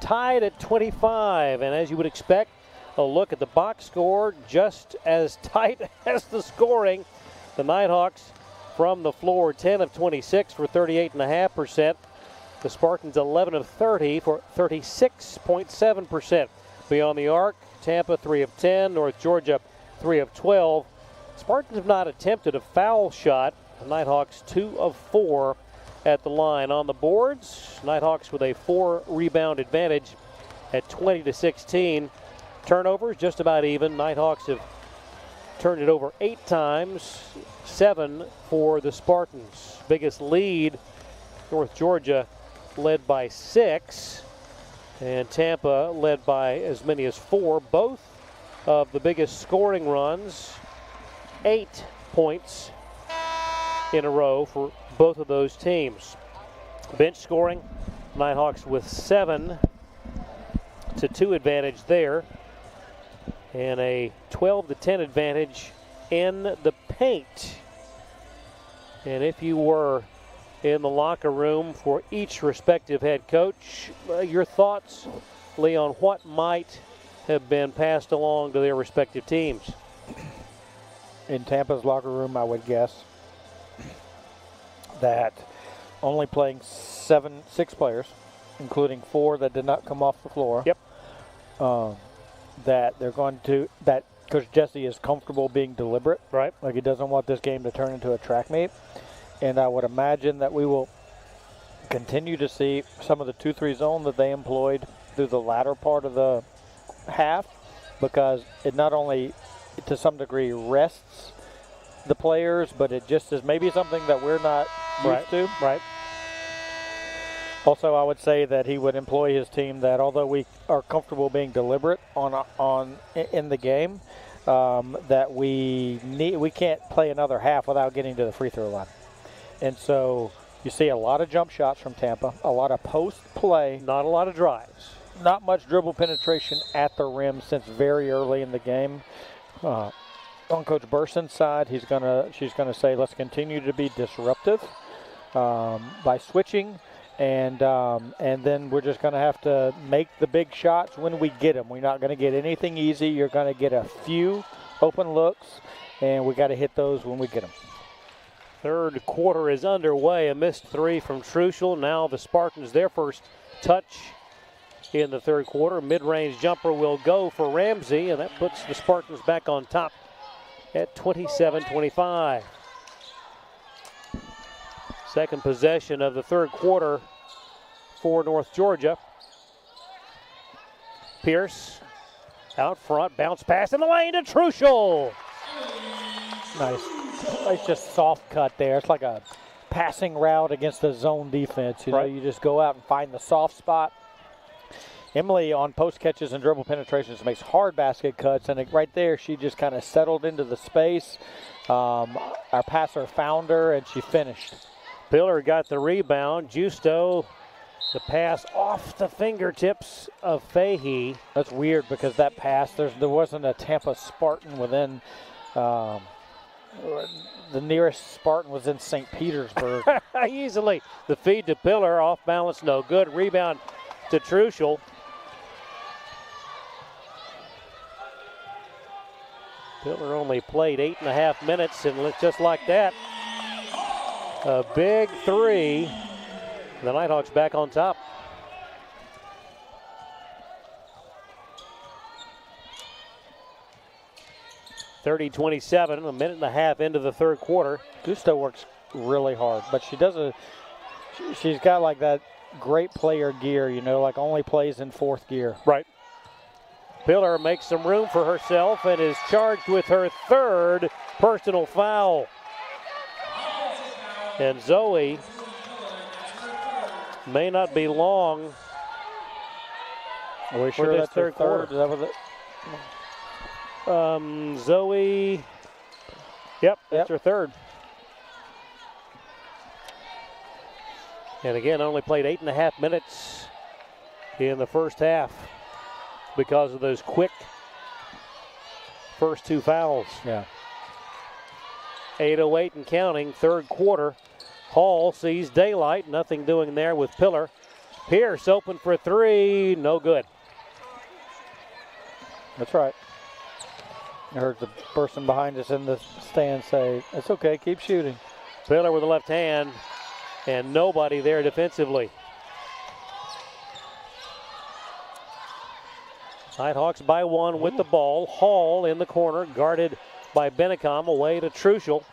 tied at 25. And as you would expect, a look at the box score just as tight as the scoring. The Nighthawks from the floor 10 of 26 for 38.5%. The Spartans 11 of 30 for 36.7%. Beyond the arc, Tampa 3 of 10, North Georgia 3 of 12. Spartans have not attempted a foul shot. The Nighthawks 2 of 4 at the line. On the boards, Nighthawks with a 4-rebound advantage at 20-16. Turnovers just about even. Nighthawks have turned it over 8 times, 7 for the Spartans. Biggest lead, North Georgia led by 6, and Tampa led by as many as 4. Both of the biggest scoring runs, 8 points in a row for both of those teams. Bench scoring, Nighthawks with 7-2 advantage there, and a 12-10 advantage in the paint. And if you were in the locker room for each respective head coach, your thoughts, Lee, on what might have been passed along to their respective teams? In Tampa's locker room, I would guess that only playing 6 players, including 4 that did not come off the floor. Yep. That they're going to, that Coach Jesse is comfortable being deliberate. Right. Like he doesn't want this game to turn into a track meet. And I would imagine that we will continue to see some of the 2-3 zone that they employed through the latter part of the half, because it not only to some degree rests the players, but it just is maybe something that we're not used to. Right. Also, I would say that he would employ his team that although we are comfortable being deliberate in the game, that we can't play another half without getting to the free throw line. And so you see a lot of jump shots from Tampa, a lot of post play, Not a lot of drives. not much dribble penetration at the rim since very early in the game. On Coach Burson's side, she's gonna say let's continue to be disruptive by switching. And then we're just going to have to make the big shots when we get them. We're not going to get anything easy. You're going to get a few open looks, and we got to hit those when we get them. Third quarter is underway. A missed 3 from Truschel. Now the Spartans, their first touch in the third quarter. Mid-range jumper will go for Ramsey, and that puts the Spartans back on top at 27-25. Second possession of the third quarter for North Georgia. Pierce out front, bounce pass in the lane to Truschel. Nice. It's just soft cut there. It's like a passing route against the zone defense. You know, you just go out and find the soft spot. Emily on post catches and dribble penetrations makes hard basket cuts, and right there she just kind of settled into the space. Our passer found her, and she finished. Pillar got the rebound. Justo, the pass off the fingertips of Fahey. That's weird because that pass, there wasn't a Tampa Spartan within, the nearest Spartan was in St. Petersburg. Easily. The feed to Pillar, off balance, no good. Rebound to Truschel. Pillar only played 8.5 minutes, and just like that, a big 3. The Nighthawks back on top. (30-27), a minute and a half into the third quarter. Gusto works really hard, but she's got like that great player gear, you know, like only plays in fourth gear. Right. Pillar makes some room for herself and is charged with her third personal foul. And Zoe may not be long. Are we sure that's third quarter? Is that what Zoe, yep, that's her third. And again, only played 8.5 minutes in the first half because of those quick first 2 fouls. Yeah. 8:08 and counting, third quarter. Hall sees daylight. Nothing doing there with Pillar. Pierce open for three. No good. That's right. I heard the person behind us in the stand say, it's okay, keep shooting. Pillar with the left hand, and nobody there defensively. Nighthawks by one with the ball. Hall in the corner, guarded by Bennicom, away to Truschel.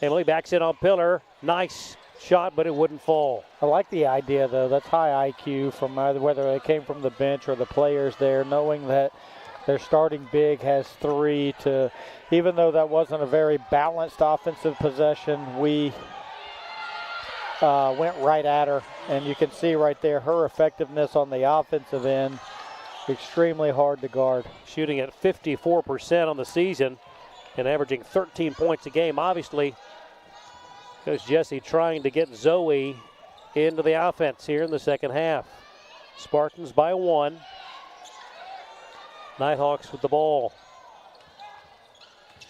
Emily backs in on Pillar. Nice shot, but it wouldn't fall. I like the idea, though. That's high IQ from either whether it came from the bench or the players there, knowing that their starting big has three to, even though that wasn't a very balanced offensive possession, we went right at her. And you can see right there her effectiveness on the offensive end, extremely hard to guard. Shooting at 54% on the season and averaging 13 points a game. Obviously, Coach Jesse trying to get Zoe into the offense here in the second half. Spartans by one. Nighthawks with the ball.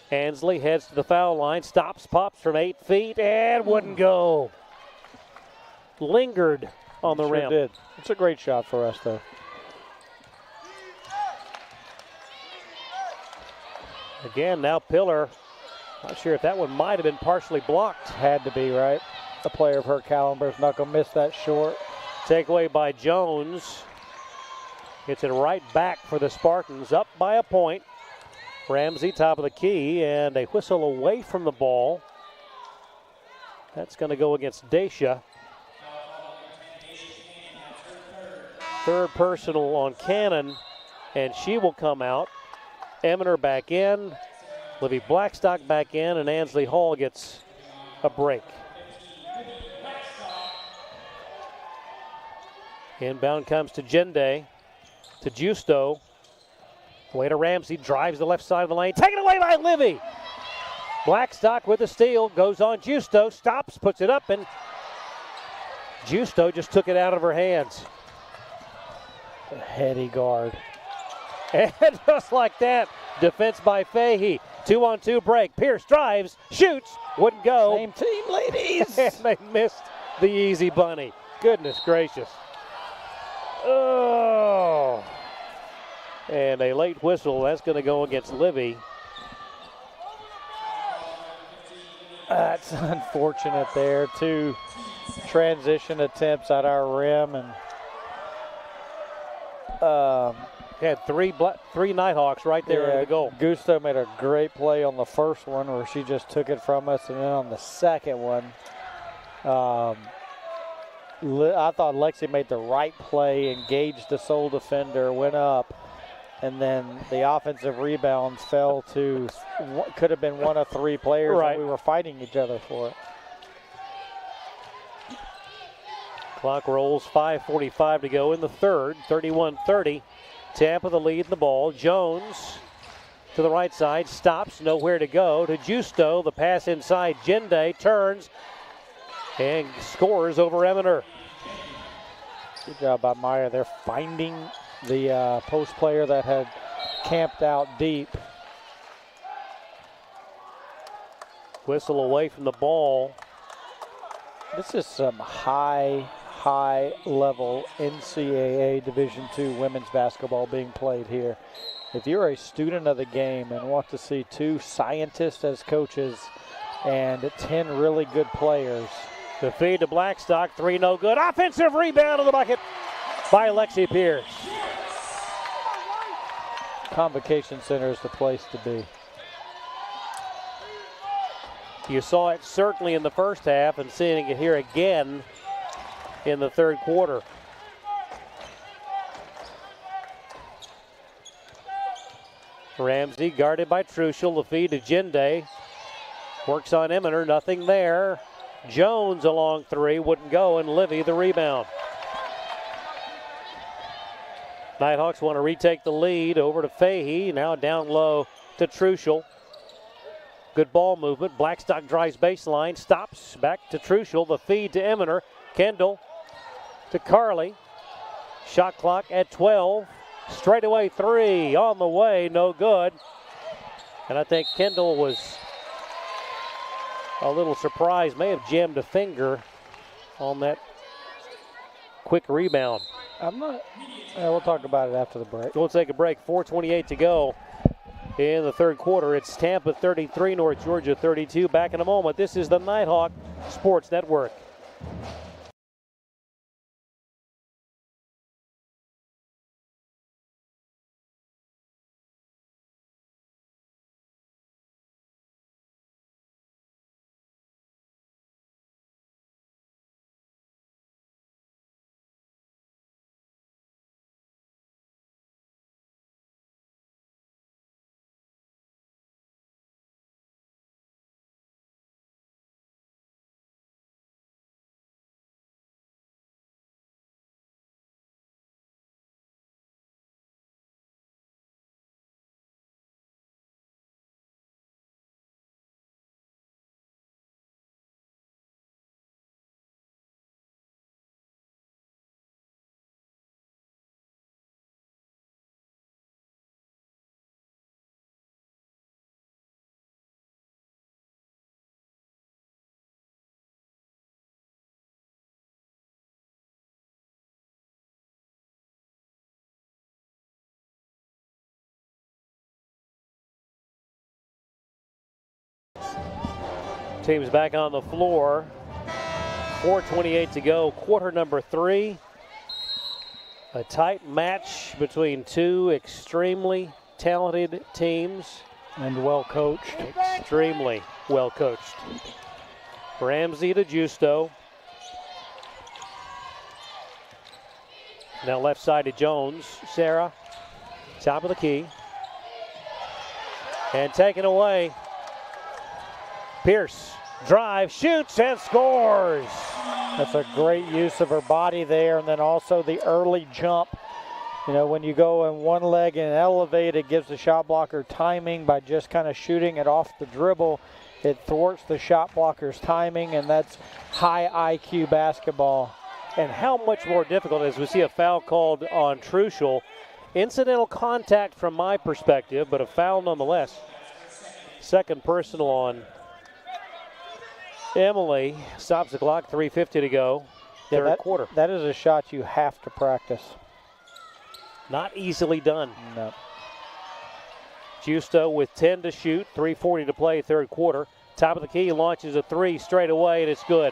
Ansley heads to the foul line, stops, pops from 8 feet, and wouldn't go. Lingered on the rim. Did. It's a great shot for us, though. Again, now Pillar. Not sure if that one might have been partially blocked. Had to be, right? A player of her caliber is not going to miss that short. Takeaway by Jones. Gets it right back for the Spartans, up by a point. Ramsey top of the key, and a whistle away from the ball. That's going to go against Dacia. Third personal on Cannon, and she will come out. Eminer back in, Livy Blackstock back in, and Ansley Hall gets a break. Inbound comes to Jende, to Justo. Way to Ramsey, drives the left side of the lane. Taken away by Livy. Blackstock with the steal, goes on Justo, stops, puts it up, and Justo just took it out of her hands. A heady guard. And just like that, defense by Fahey. 2-on-2 break. Pierce drives, shoots, wouldn't go. Same team, ladies. And they missed the easy bunny. Goodness gracious. Oh. And a late whistle. That's going to go against Livy. That's unfortunate there. 2 transition attempts at our rim, and had three Nighthawks right there at the goal. Gusto made a great play on the first one where she just took it from us, and then on the second one, I thought Lexi made the right play, engaged the sole defender, went up, and then the offensive rebound fell to, could have been one of 3 players, right. And we were fighting each other for it. Clock rolls, 5:45 to go in the third, 31-30. Tampa the lead in the ball. Jones to the right side, stops, nowhere to go. To Justo, the pass inside. Jende turns and scores over Eminer. Good job by Meyer. They're finding the post player that had camped out deep. Whistle away from the ball. This is some high level NCAA Division II women's basketball being played here. If you're a student of the game and want to see 2 scientists as coaches and 10 really good players. The feed to Blackstock, 3 no good. Offensive rebound on the bucket by Lexi Pierce. Convocation Center is the place to be. You saw it certainly in the first half and seeing it here again in the third quarter. Ramsey guarded by Truschel. The feed to Jende. Works on Eminer, nothing there. Jones a long 3, wouldn't go, and Livy the rebound. Nighthawks want to retake the lead over to Fahey. Now down low to Truschel. Good ball movement. Blackstock drives baseline, stops, back to Truschel. The feed to Eminer. Kendall to Carly. Shot clock at 12. Straightaway 3 on the way, no good. And I think Kendall was a little surprise, may have jammed a finger on that quick rebound. I'm not. We'll talk about it after the break. We'll take a break. 4:28 to go in the third quarter. It's Tampa 33, North Georgia 32. Back in a moment. This is the Nighthawk Sports Network. Team's back on the floor. 4:28 to go, quarter number 3. A tight match between two extremely talented teams. And well coached. Extremely well coached. Ramsey to Justo. Now left side to Jones. Sarah, top of the key. And taken away. Pierce, drive, shoots, and scores. That's a great use of her body there, and then also the early jump. You know, when you go in one leg and elevate, it gives the shot blocker timing by just kind of shooting it off the dribble. It thwarts the shot blocker's timing, and that's high IQ basketball. And how much more difficult as we see a foul called on Truschel. Incidental contact from my perspective, but a foul nonetheless. Second personal on Emily. Stops the clock, 3:50 to go. Third quarter. That is a shot you have to practice. Not easily done. No. Justo with 10 to shoot, 3:40 to play, third quarter. Top of the key, launches a 3 straight away, and it's good.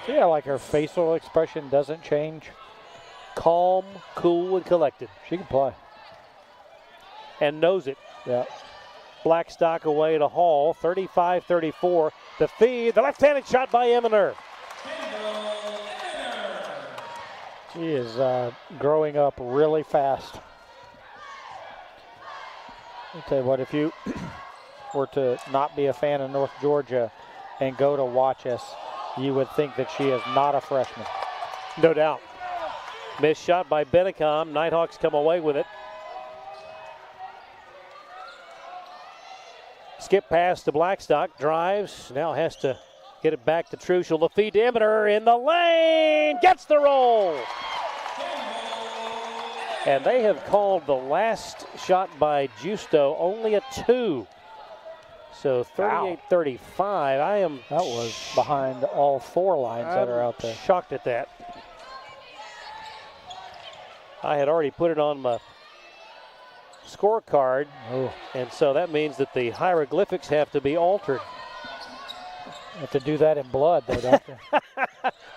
Yeah, like her facial expression doesn't change. Calm, cool, and collected. She can play. And knows it. Yeah. Blackstock away to Hall, 35-34. The feed, the left-handed shot by Eminer. She is growing up really fast. I'll tell you what, if you were to not be a fan of North Georgia and go to watch us, you would think that she is not a freshman. No doubt. Missed shot by Bennicom. Nighthawks come away with it. Skip pass to Blackstock. Drives. Now has to get it back to Truschel. The feed to Eminer in the lane. Gets the roll. And they have called the last shot by Justo only a 2. So 38-35. That was behind all 4 lines that are out there. Shocked at that. I had already put it on my scorecard, and so that means that the hieroglyphics have to be altered. You have to do that in blood, though, don't you?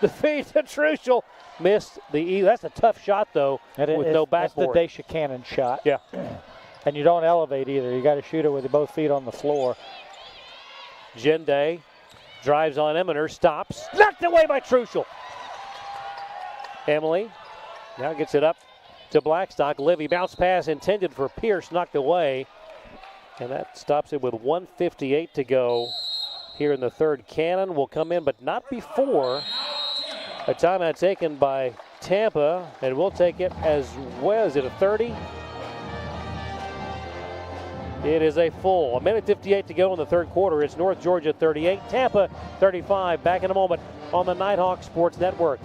The feed to Truschel missed the E. That's a tough shot, though, with no backboard. That's the Daisha Cannon shot. Yeah. And you don't elevate either. You got to shoot it with both feet on the floor. Jende drives on Eminer, stops, knocked away by Truschel. Emily now gets it up to Blackstock. Livy bounce pass intended for Pierce, knocked away. And that stops it with 1:58 to go here in the third. Cannon will come in, but not before a timeout taken by Tampa. And we'll take it as well. Is it a 30? It is a full. 1:58 to go in the third quarter. It's North Georgia 38, Tampa 35. Back in a moment on the Nighthawk Sports Network.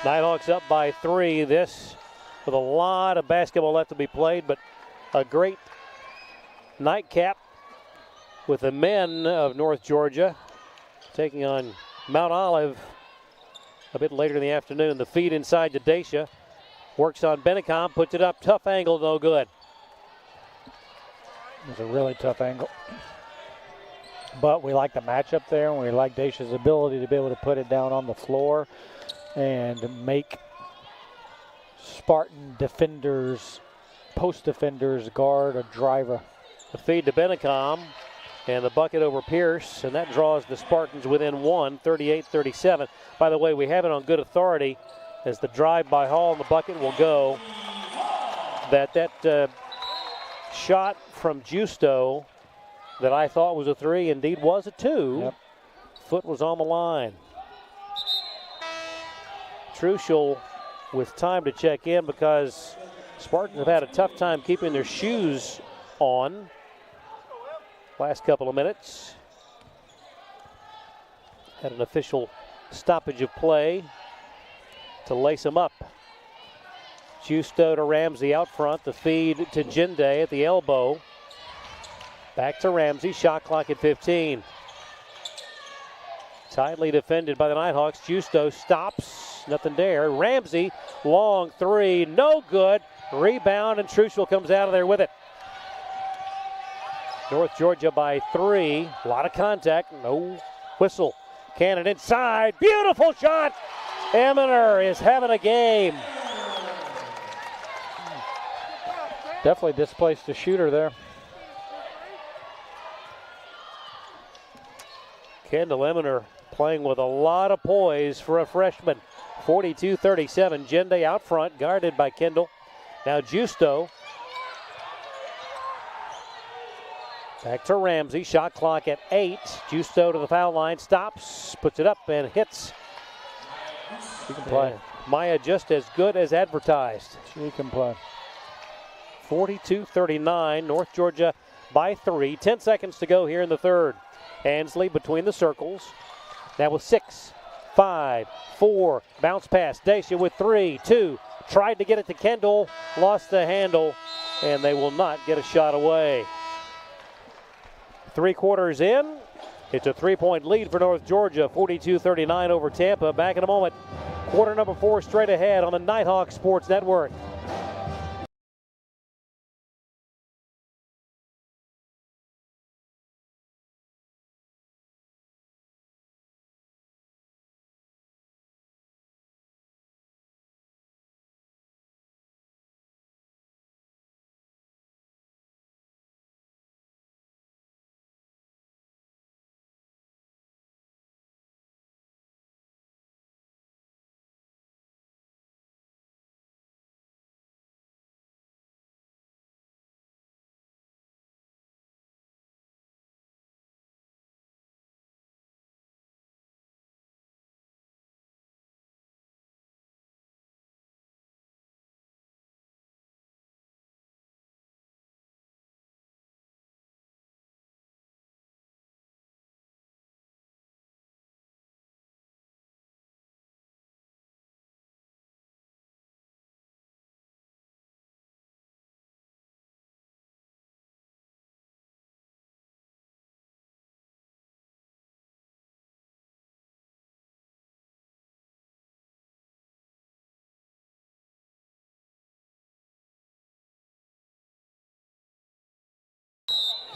Nighthawks up by 3. This with a lot of basketball left to be played, but a great nightcap with the men of North Georgia taking on Mount Olive a bit later in the afternoon. The feed inside to Dacia. Works on Bennicom, puts it up, tough angle, no good. It was a really tough angle. But we like the matchup there, and we like Dacia's ability to be able to put it down on the floor and make Spartan defenders, post defenders, guard a driver. The feed to Bennicom and the bucket over Pierce, and that draws the Spartans within 1, 38-37. By the way, we have it on good authority as the drive by Hall and the bucket will go that shot from Justo that I thought was a 3 indeed was a 2. Yep. Foot was on the line. Truschel with time to check in because Spartans have had a tough time keeping their shoes on last couple of minutes. Had an official stoppage of play to lace them up. Justo to Ramsey out front. The feed to Jinde at the elbow. Back to Ramsey. Shot clock at 15. Tightly defended by the Nighthawks. Justo stops. Nothing there. Ramsey, long 3. No good. Rebound, and Truschel comes out of there with it. North Georgia by 3. A lot of contact. No whistle. Cannon inside. Beautiful shot. Eminer is having a game. Definitely displaced the shooter there. Kendall Eminer playing with a lot of poise for a freshman. 42-37. Jinde out front, guarded by Kendall. Now Justo. Back to Ramsey. Shot clock at 8. Justo to the foul line. Stops. Puts it up and hits. She can play. Maya just as good as advertised. She can play. 42-39. North Georgia by 3. 10 seconds to go here in the third. Ansley between the circles. Now with 6, 5, 4. Bounce pass. Dacia with 3, 2. Tried to get it to Kendall. Lost the handle. And they will not get a shot away. 3 quarters in. It's a 3-point lead for North Georgia. 42-39 over Tampa. Back in a moment. Quarter number 4 straight ahead on the Nighthawk Sports Network.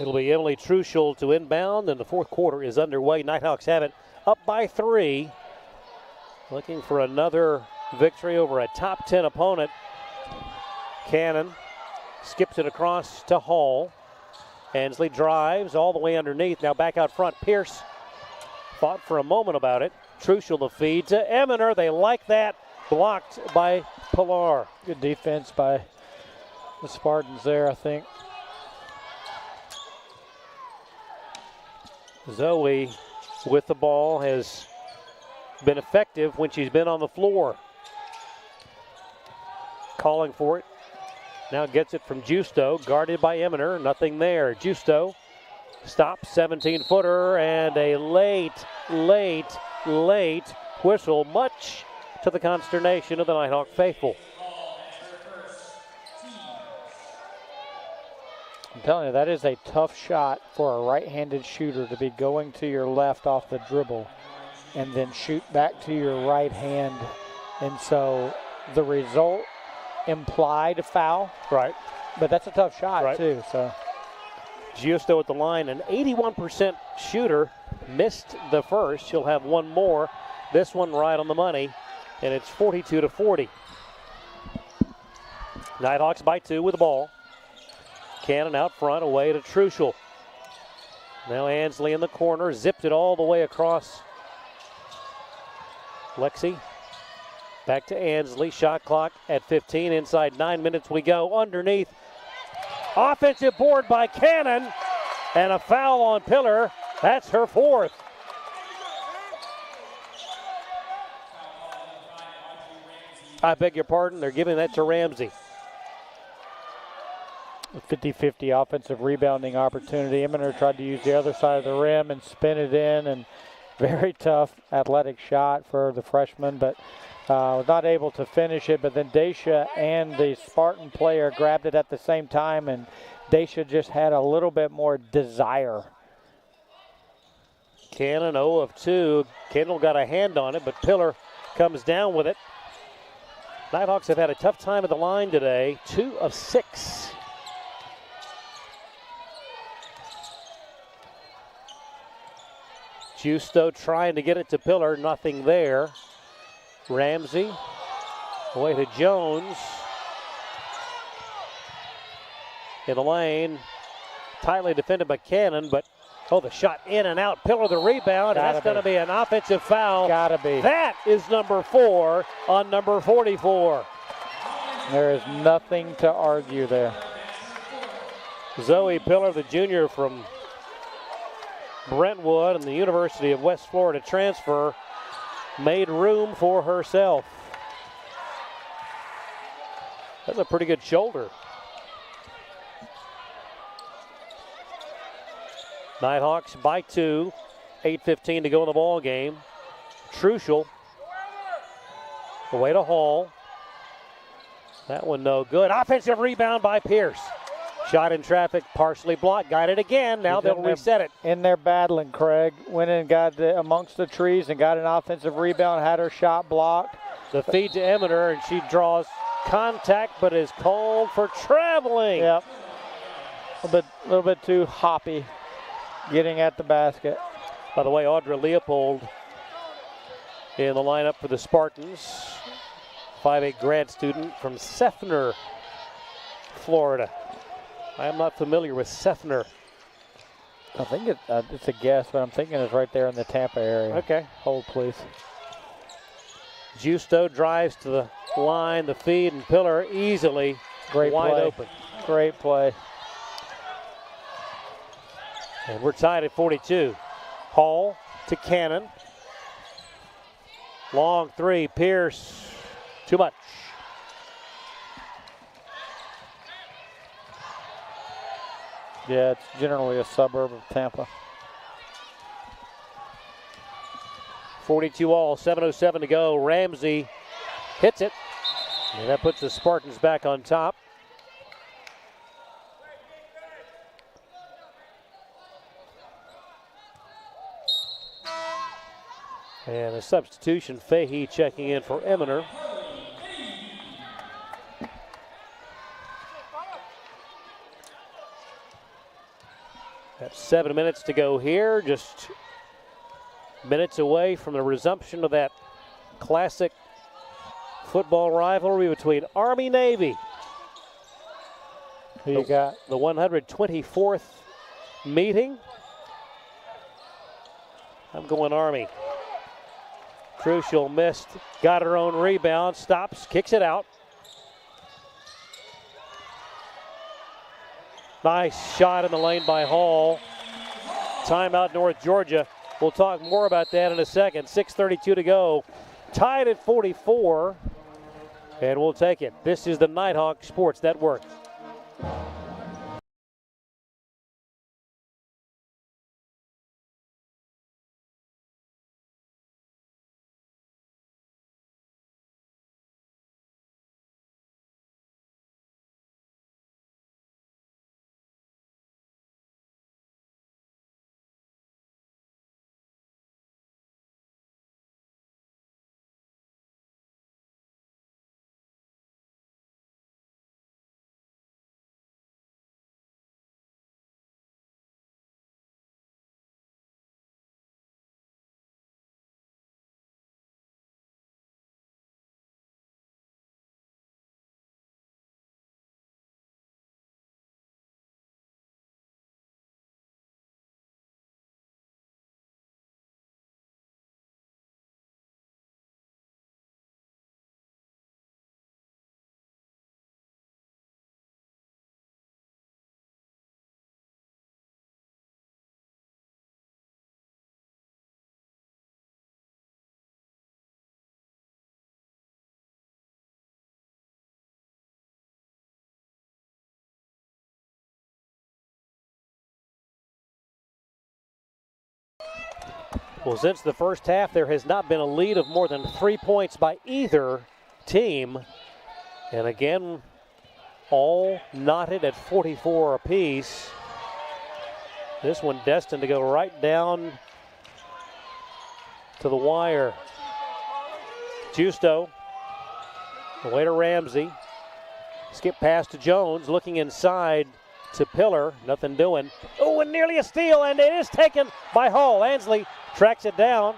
It'll be Emily Truschel to inbound, and the fourth quarter is underway. Nighthawks have it up by 3. Looking for another victory over a top 10 opponent. Cannon skips it across to Hall. Ansley drives all the way underneath. Now back out front. Pierce fought for a moment about it. Truschel the feed to Eminer. They like that. Blocked by Pilar. Good defense by the Spartans there, I think. Zoe with the ball has been effective when she's been on the floor. Calling for it. Now gets it from Justo, guarded by Eminer. Nothing there. Justo stops, 17-footer, and a late whistle. Much to the consternation of the Nighthawk faithful. I'm telling you, that is a tough shot for a right-handed shooter to be going to your left off the dribble and then shoot back to your right hand. And so the result implied a foul. Right. But that's a tough shot, too. So Giusto at the line, an 81% shooter, missed the first. He'll have one more. This one right on the money, and it's 42-40. Nighthawks by 2 with the ball. Cannon out front, away to Truschel. Now Ansley in the corner, zipped it all the way across. Lexi back to Ansley. Shot clock at 15. Inside 9 minutes we go. Underneath. Offensive board by Cannon. And a foul on Pillar. That's her fourth. I beg your pardon. They're giving that to Ramsey. 50-50 offensive rebounding opportunity. Eminer tried to use the other side of the rim and spin it in, and very tough athletic shot for the freshman, but was not able to finish it. But then Daisha and the Spartan player grabbed it at the same time, and Daisha just had a little bit more desire. Cannon 0 of 2. Kendall got a hand on it, but Pillar comes down with it. Nighthawks have had a tough time at the line today. 2 of 6. Justo trying to get it to Pillar, nothing there. Ramsey, away to Jones. In the lane, tightly defended by Cannon, but the shot in and out. Pillar the rebound, and that's going to be an offensive foul. Gotta be. That is number 4 on number 44. There is nothing to argue there. Zoe Pillar, the junior from Brentwood and the University of West Florida transfer, made room for herself. That's a pretty good shoulder. Nighthawks by 2, 8:15 to go in the ball game. Truschel away to Hall. That one no good. Offensive rebound by Pierce. Shot in traffic, partially blocked. Got it again. Now they'll reset it. In there battling, Craig. Went in and got amongst the trees and got an offensive rebound, had her shot blocked. The feed to Eminer, and she draws contact, but is called for traveling. Yep. A little bit too hoppy getting at the basket. By the way, Audra Leopold in the lineup for the Spartans. 5'8" grad student from Seffner, Florida. I am not familiar with Seffner. I think it's a guess, but I'm thinking it's right there in the Tampa area. Okay. Hold, please. Justo drives to the line, the feed, and Pillar easily wide open. Great play. And we're tied at 42. Hall to Cannon. Long three, Pierce, too much. Yeah, it's generally a suburb of Tampa. 42 all, 7:07 to go. Ramsey hits it, and that puts the Spartans back on top. And a substitution, Fahey checking in for Eminer. That's 7 minutes to go here, just minutes away from the resumption of that classic football rivalry between Army-Navy. Who you got? The 124th meeting. I'm going Army. Crucial missed, got her own rebound, stops, kicks it out. Nice shot in the lane by Hall. Timeout North Georgia. We'll talk more about that in a second. 6:32 to go. Tied at 44. And we'll take it. This is the Nighthawk Sports Network. Well, since the first half, there has not been a lead of more than 3 points by either team. And again, all knotted at 44 apiece. This one destined to go right down to the wire. Justo, away to Ramsey. Skip pass to Jones, looking inside to Pillar, nothing doing. Oh, and nearly a steal, and it is taken by Hall. Ansley tracks it down.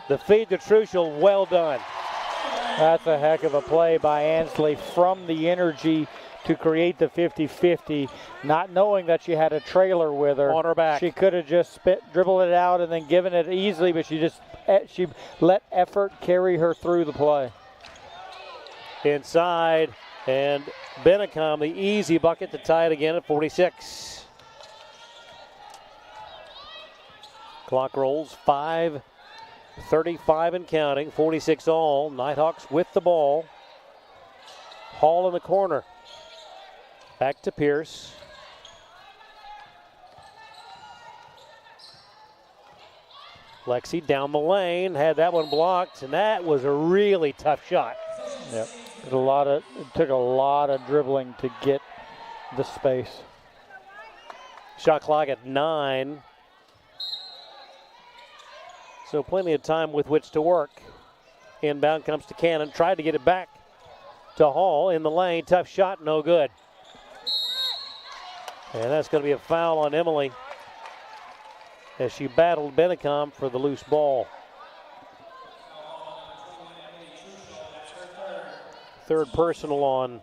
The feed to Truschel, well done. That's a heck of a play by Ansley from the energy to create the 50-50, not knowing that she had a trailer with her. On her back. She could have just dribbled it out and then given it easily, but she let effort carry her through the play. Inside, and Bennicom, the easy bucket to tie it again at 46. Clock rolls, 5:35 and counting, 46 all. Nighthawks with the ball. Hall in the corner. Back to Pierce. Lexi down the lane, had that one blocked, and that was a really tough shot. Yep. It took a lot of dribbling to get the space. Shot clock at 9. So plenty of time with which to work. Inbound comes to Cannon, tried to get it back to Hall in the lane. Tough shot, no good. And that's going to be a foul on Emily as she battled Bennicom for the loose ball. Third personal on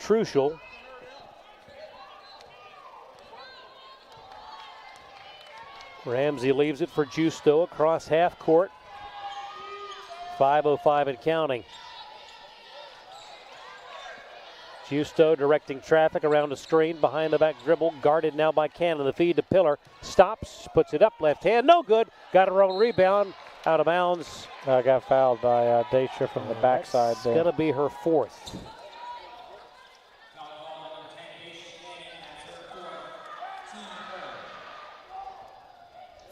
Truschel. Ramsey leaves it for Justo across half court. 5:05 and counting. Justo directing traffic around the screen, behind the back dribble, guarded now by Cannon. The feed to Pillar, stops, puts it up, left hand, no good. Got her own rebound, out of bounds. Got fouled by Daisha from the backside there. It's going to be her fourth.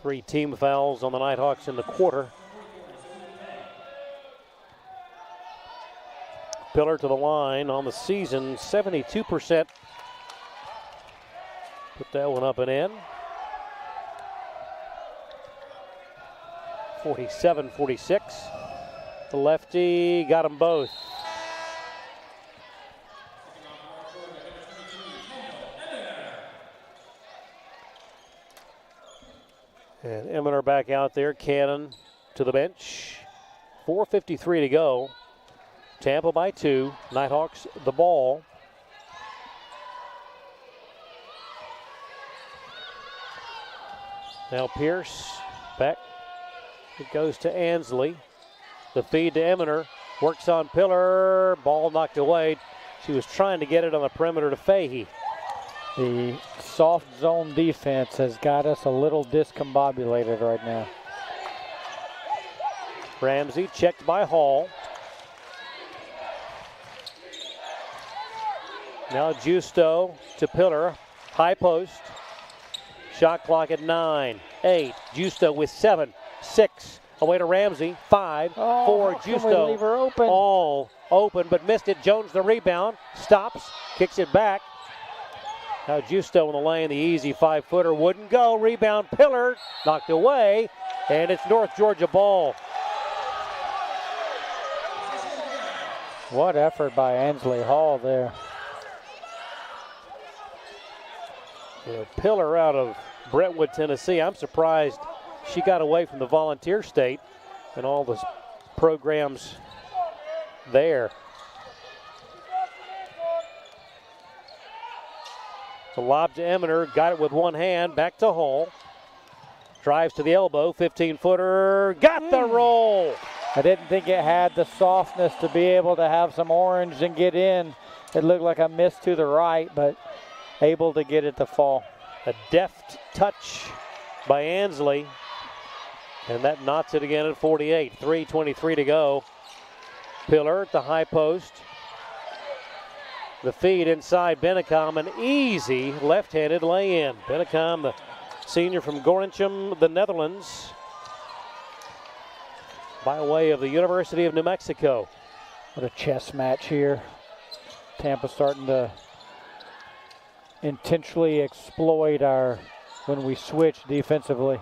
Three team fouls on the Nighthawks in the quarter. Pillar to the line on the season, 72%. Put that one up and in. 47-46. The lefty got them both. And Eminer back out there. Cannon to the bench. 4:53 to go. Tampa by 2. Nighthawks the ball. Now Pierce back. It goes to Ansley. The feed to Eminer. Works on Pillar. Ball knocked away. She was trying to get it on the perimeter to Fahey. The soft zone defense has got us a little discombobulated right now. Ramsey checked by Hall. Now Justo to Pillar. High post. Shot clock at 9, 8. Justo with 7, 6. Away to Ramsey. 5, 4. Justo. Leave her open? All open, but missed it. Jones the rebound. Stops. Kicks it back. Now Justo in the lane. The easy 5-footer wouldn't go. Rebound. Pillar. Knocked away. And it's North Georgia ball. What effort by Ansley Hall there. Pillar out of Brentwood, Tennessee. I'm surprised she got away from the volunteer state and all the programs there. So lob to Eminer, got it with one hand, back to Hall. Drives to the elbow, 15-footer, got the roll. I didn't think it had the softness to be able to have some orange and get in. It looked like a miss to the right, but able to get it to fall. A deft touch by Ansley, and that knots it again at 48. 3:23 to go. Pillar at the high post. The feed inside Bennicom, an easy left-handed lay-in. Bennicom, the senior from Gorincham, the Netherlands, by way of the University of New Mexico. What a chess match here. Tampa starting to intentionally exploit when we switch defensively.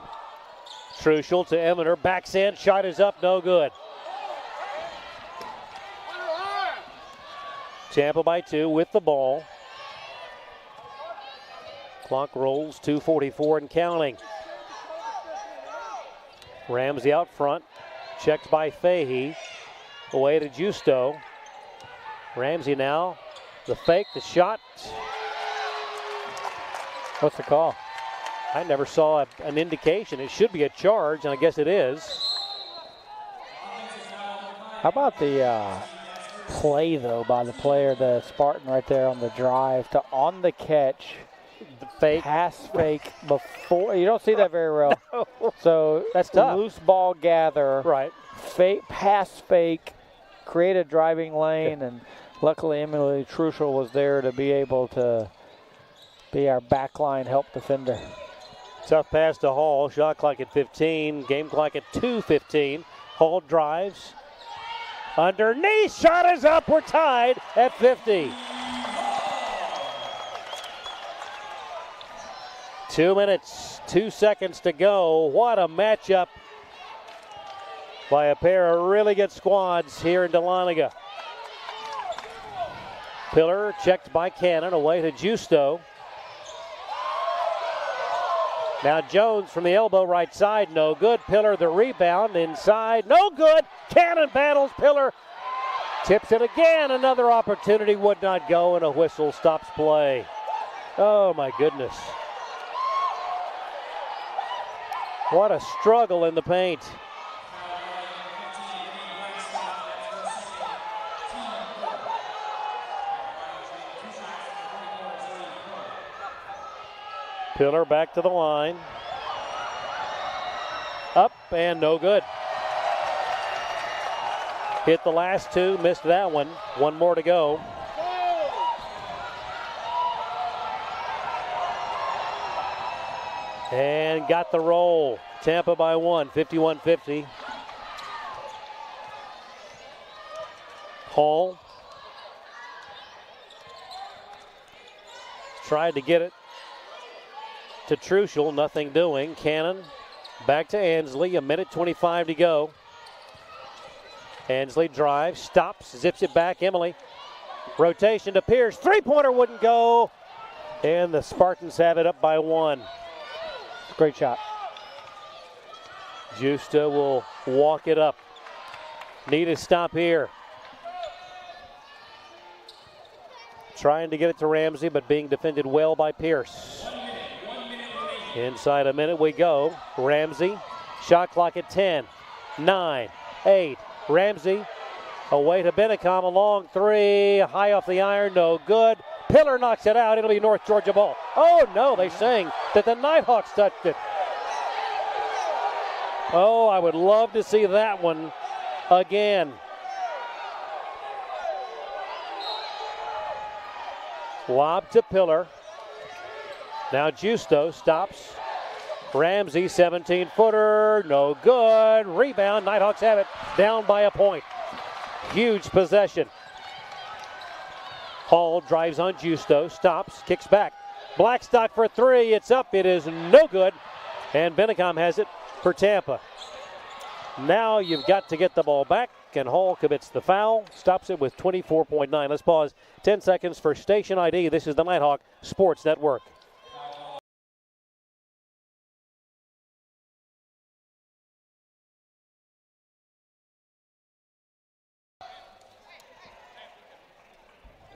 Truschel to Eminer, backhand shot is up, no good. Tampa by 2 with the ball. Clock rolls, 2:44 and counting. Ramsey out front, checked by Fahey. Away to Justo. Ramsey now, the fake, the shot. What's the call? I never saw an indication. It should be a charge, and I guess it is. How about the play, though, by the player, the Spartan right there on the drive to on the catch. The fake. Pass fake before. You don't see that very well. No. So that's tough. Loose ball gather. Right. Fake, pass fake, create a driving lane, and luckily Emily Truschel was there to be able to be our backline help defender. Tough pass to Hall. Shot clock at 15. Game clock at 2:15. Hall drives. Underneath. Shot is up. We're tied at 50. 2 minutes, 2 seconds to go. What a matchup by a pair of really good squads here in Dahlonega. Pillar checked by Cannon. Away to Justo. Now Jones from the elbow right side, no good. Pillar the rebound inside, no good. Cannon battles Pillar. Tips it again, another opportunity would not go, and a whistle stops play. Oh my goodness. What a struggle in the paint. Pillar back to the line. Up and no good. Hit the last two, missed that one. One more to go. And got the roll. Tampa by 1, 51-50. Hall tried to get it to Truschel, nothing doing. Cannon back to Ansley, 1:25 to go. Ansley drives, stops, zips it back. Emily. Rotation to Pierce. Three-pointer wouldn't go. And the Spartans have it up by 1. Great shot. Justa will walk it up. Need a stop here. Trying to get it to Ramsey, but being defended well by Pierce. Inside a minute we go. Ramsey, shot clock at 10, 9, 8. Ramsey away to Bennicom, a long three, high off the iron, no good. Pillar knocks it out. It'll be North Georgia ball. Oh no, they're saying that the Nighthawks touched it. Oh, I would love to see that one again. Lob to Pillar. Now Justo stops. Ramsey, 17-footer, no good. Rebound, Nighthawks have it, down by a point. Huge possession. Hall drives on Justo, stops, kicks back. Blackstock for three, it's up, it is no good. And Bennicom has it for Tampa. Now you've got to get the ball back, and Hall commits the foul, stops it with 24.9. Let's pause 10 seconds for station ID. This is the Nighthawk Sports Network.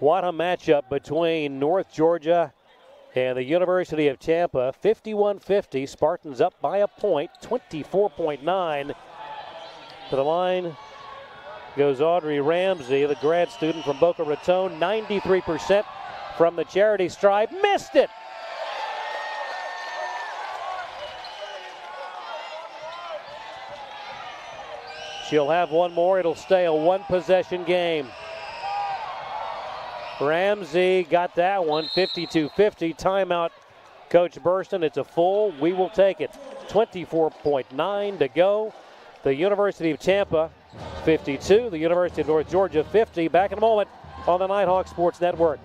What a matchup between North Georgia and the University of Tampa. 51-50, Spartans up by a point, 24.9. To the line goes Audrey Ramsey, the grad student from Boca Raton, 93% from the charity stripe. Missed it! She'll have one more. It'll stay a one-possession game. Ramsey got that one, 52-50. Timeout, Coach Burston. It's a full. We will take it. 24.9 to go. The University of Tampa 52, the University of North Georgia 50. Back in a moment on the Nighthawk Sports Network.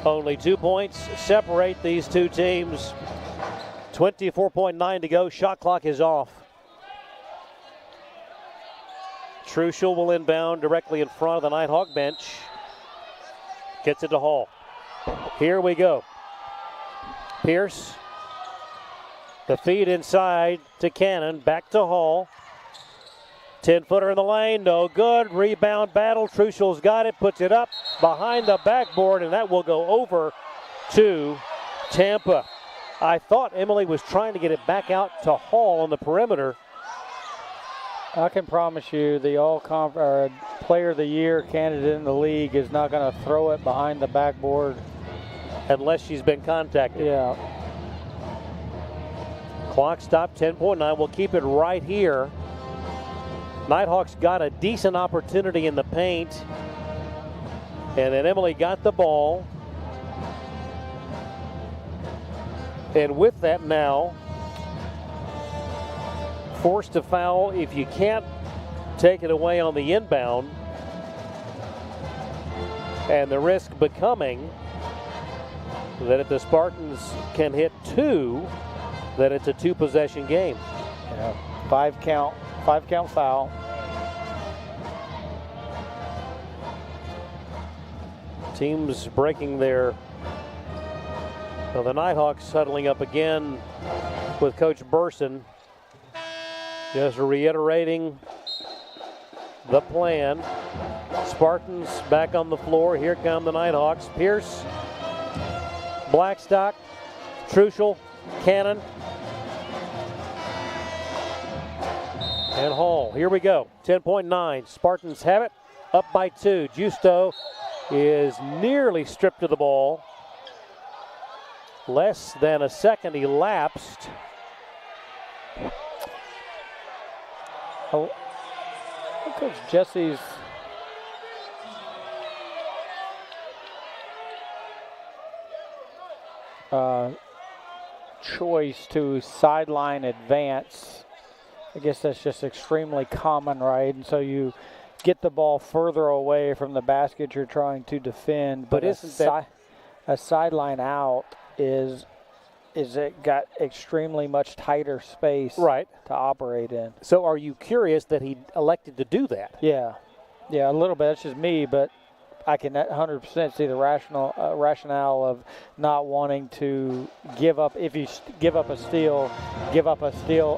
Only 2 points separate these two teams. 24.9 to go. Shot clock is off. Truschel will inbound directly in front of the Nighthawk bench. Gets it to Hall. Here we go. Pierce. The feed inside to Cannon. Back to Hall. 10-footer in the lane, no good. Rebound battle. Truschel's got it, puts it up behind the backboard, and that will go over to Tampa. I thought Emily was trying to get it back out to Hall on the perimeter. I can promise you the Player of the Year candidate in the league is not going to throw it behind the backboard. Unless she's been contacted. Yeah. Clock stop, 10.9. We'll keep it right here. Nighthawks got a decent opportunity in the paint. And then Emily got the ball. And with that now, forced to foul if you can't take it away on the inbound. And the risk becoming that if the Spartans can hit two, that it's a two-possession game. Yeah, five count foul. Teams breaking their. Well, the Nighthawks huddling up again with Coach Burson. Just reiterating the plan. Spartans back on the floor. Here come the Nighthawks. Pierce, Blackstock, Truschel, Cannon, and Hall. Here we go. 10.9. Spartans have it. Up by 2. Justo is nearly stripped of the ball. Less than a second elapsed. Oh, Coach Jesse's choice to sideline advance, I guess that's just extremely common, right? And so you get the ball further away from the basket you're trying to defend. But isn't that a sideline out is it got extremely much tighter space right to operate in. So are you curious that he elected to do that? Yeah, a little bit. That's just me, but I can 100% see the rationale of not wanting to give up. If you give up a steal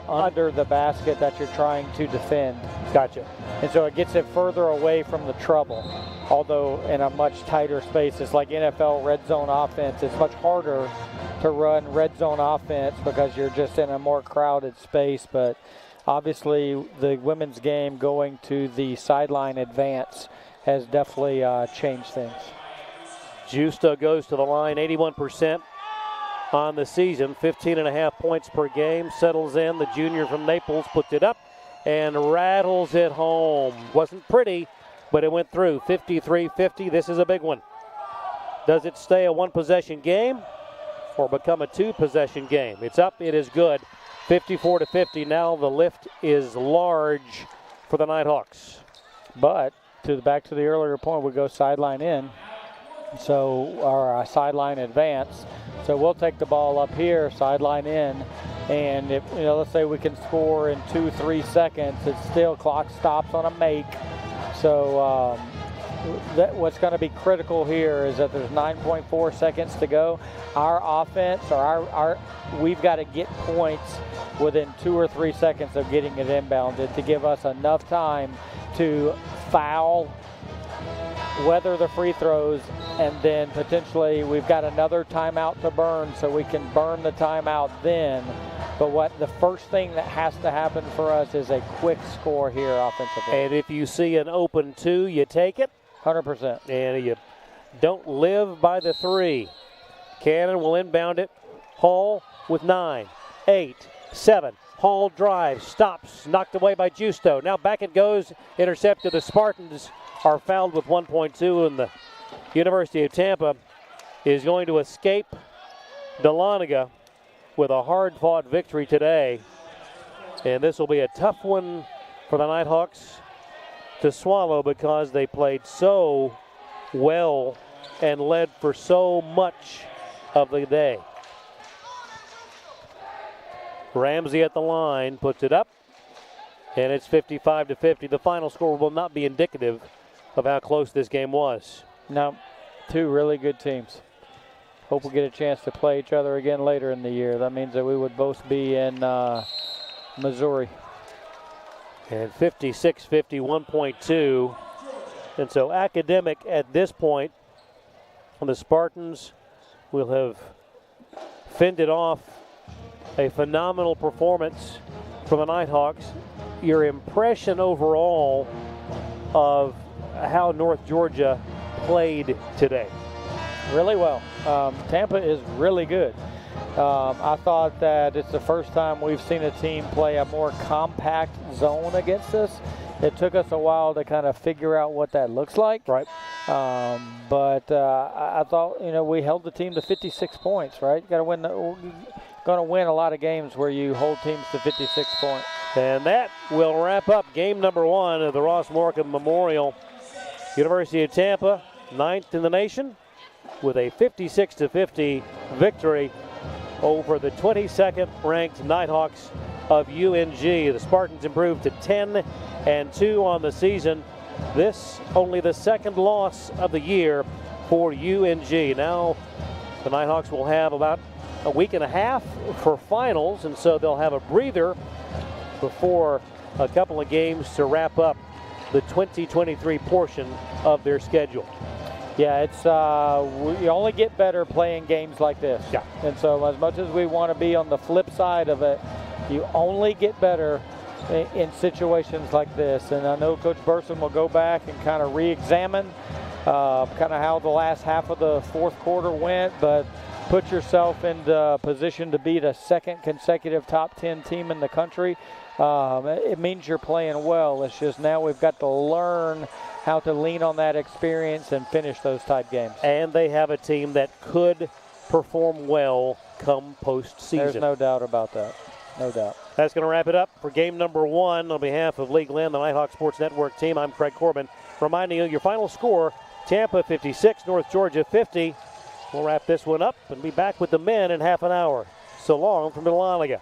under the basket that you're trying to defend. Gotcha. And so it gets it further away from the trouble. Although in a much tighter space, it's like NFL red zone offense. It's much harder to run red zone offense because you're just in a more crowded space. But obviously the women's game going to the sideline advance has definitely changed things. Justo goes to the line, 81% on the season, 15.5 points per game, settles in. The junior from Naples puts it up and rattles it home. Wasn't pretty, but it went through. 53-50, this is a big one. Does it stay a one-possession game or become a two-possession game? It's up, it is good. 54-50, now the lift is large for the Nighthawks. But back to the earlier point, we go sideline in. So our sideline advance. So we'll take the ball up here, sideline in, and if let's say we can score in 2-3 seconds, it's still clock stops on a make. So what's going to be critical here is that there's 9.4 seconds to go. Our offense, or we've got to get points within 2 or 3 seconds of getting it inbounded to give us enough time to foul, weather the free throws, and then potentially we've got another timeout to burn, so we can burn the timeout then. But the first thing that has to happen for us is a quick score here offensively. And if you see an open 2, you take it. 100%. And you don't live by the 3. Cannon will inbound it. Hall with 9, 8, 7. Hall drives, stops, knocked away by Justo. Now back it goes, intercepted. The Spartans are fouled with 1.2, and the University of Tampa is going to escape Dahlonega with a hard-fought victory today. And this will be a tough one for the Nighthawks to swallow because they played so well and led for so much of the day. Ramsey at the line, puts it up, and it's 55-50. The final score will not be indicative of how close this game was. No, two really good teams. Hope we get a chance to play each other again later in the year. That means that we would both be in Missouri. And 56-50, 1.2. And so Academic at this point, the Spartans will have fended off a phenomenal performance from the Nighthawks. Your impression overall of how North Georgia played today? Really well. Tampa is really good. I thought that it's the first time we've seen a team play a more compact zone against us. It took us a while to kind of figure out what that looks like. Right. But I thought, we held the team to 56 points, right? You got to win. Going to win a lot of games where you hold teams to 56 points. And that will wrap up game number 1 of the Ross Morgan Memorial. University of Tampa, 9th in the nation, with a 56-50 victory over the 22nd ranked Nighthawks of UNG. The Spartans improved to 10-2 on the season. This only the second loss of the year for UNG. Now the Nighthawks will have about a week and a half for finals, and so they'll have a breather before a couple of games to wrap up the 2023 portion of their schedule. Yeah, it's we only get better playing games like this. Yeah. And so as much as we want to be on the flip side of it, you only get better in situations like this. And I know Coach Burson will go back and kind of re-examine kind of how the last half of the fourth quarter went, but put yourself into position to be the second consecutive top 10 team in the country. It means you're playing well. It's just now we've got to learn how to lean on that experience and finish those tight games. And they have a team that could perform well come postseason. There's no doubt about that. No doubt. That's going to wrap it up for game number 1. On behalf of Lee Glenn, the Nighthawk Sports Network team, I'm Craig Corbin, reminding you your final score, Tampa 56, North Georgia 50. We'll wrap this one up and be back with the men in half an hour. So long from Dahlonega.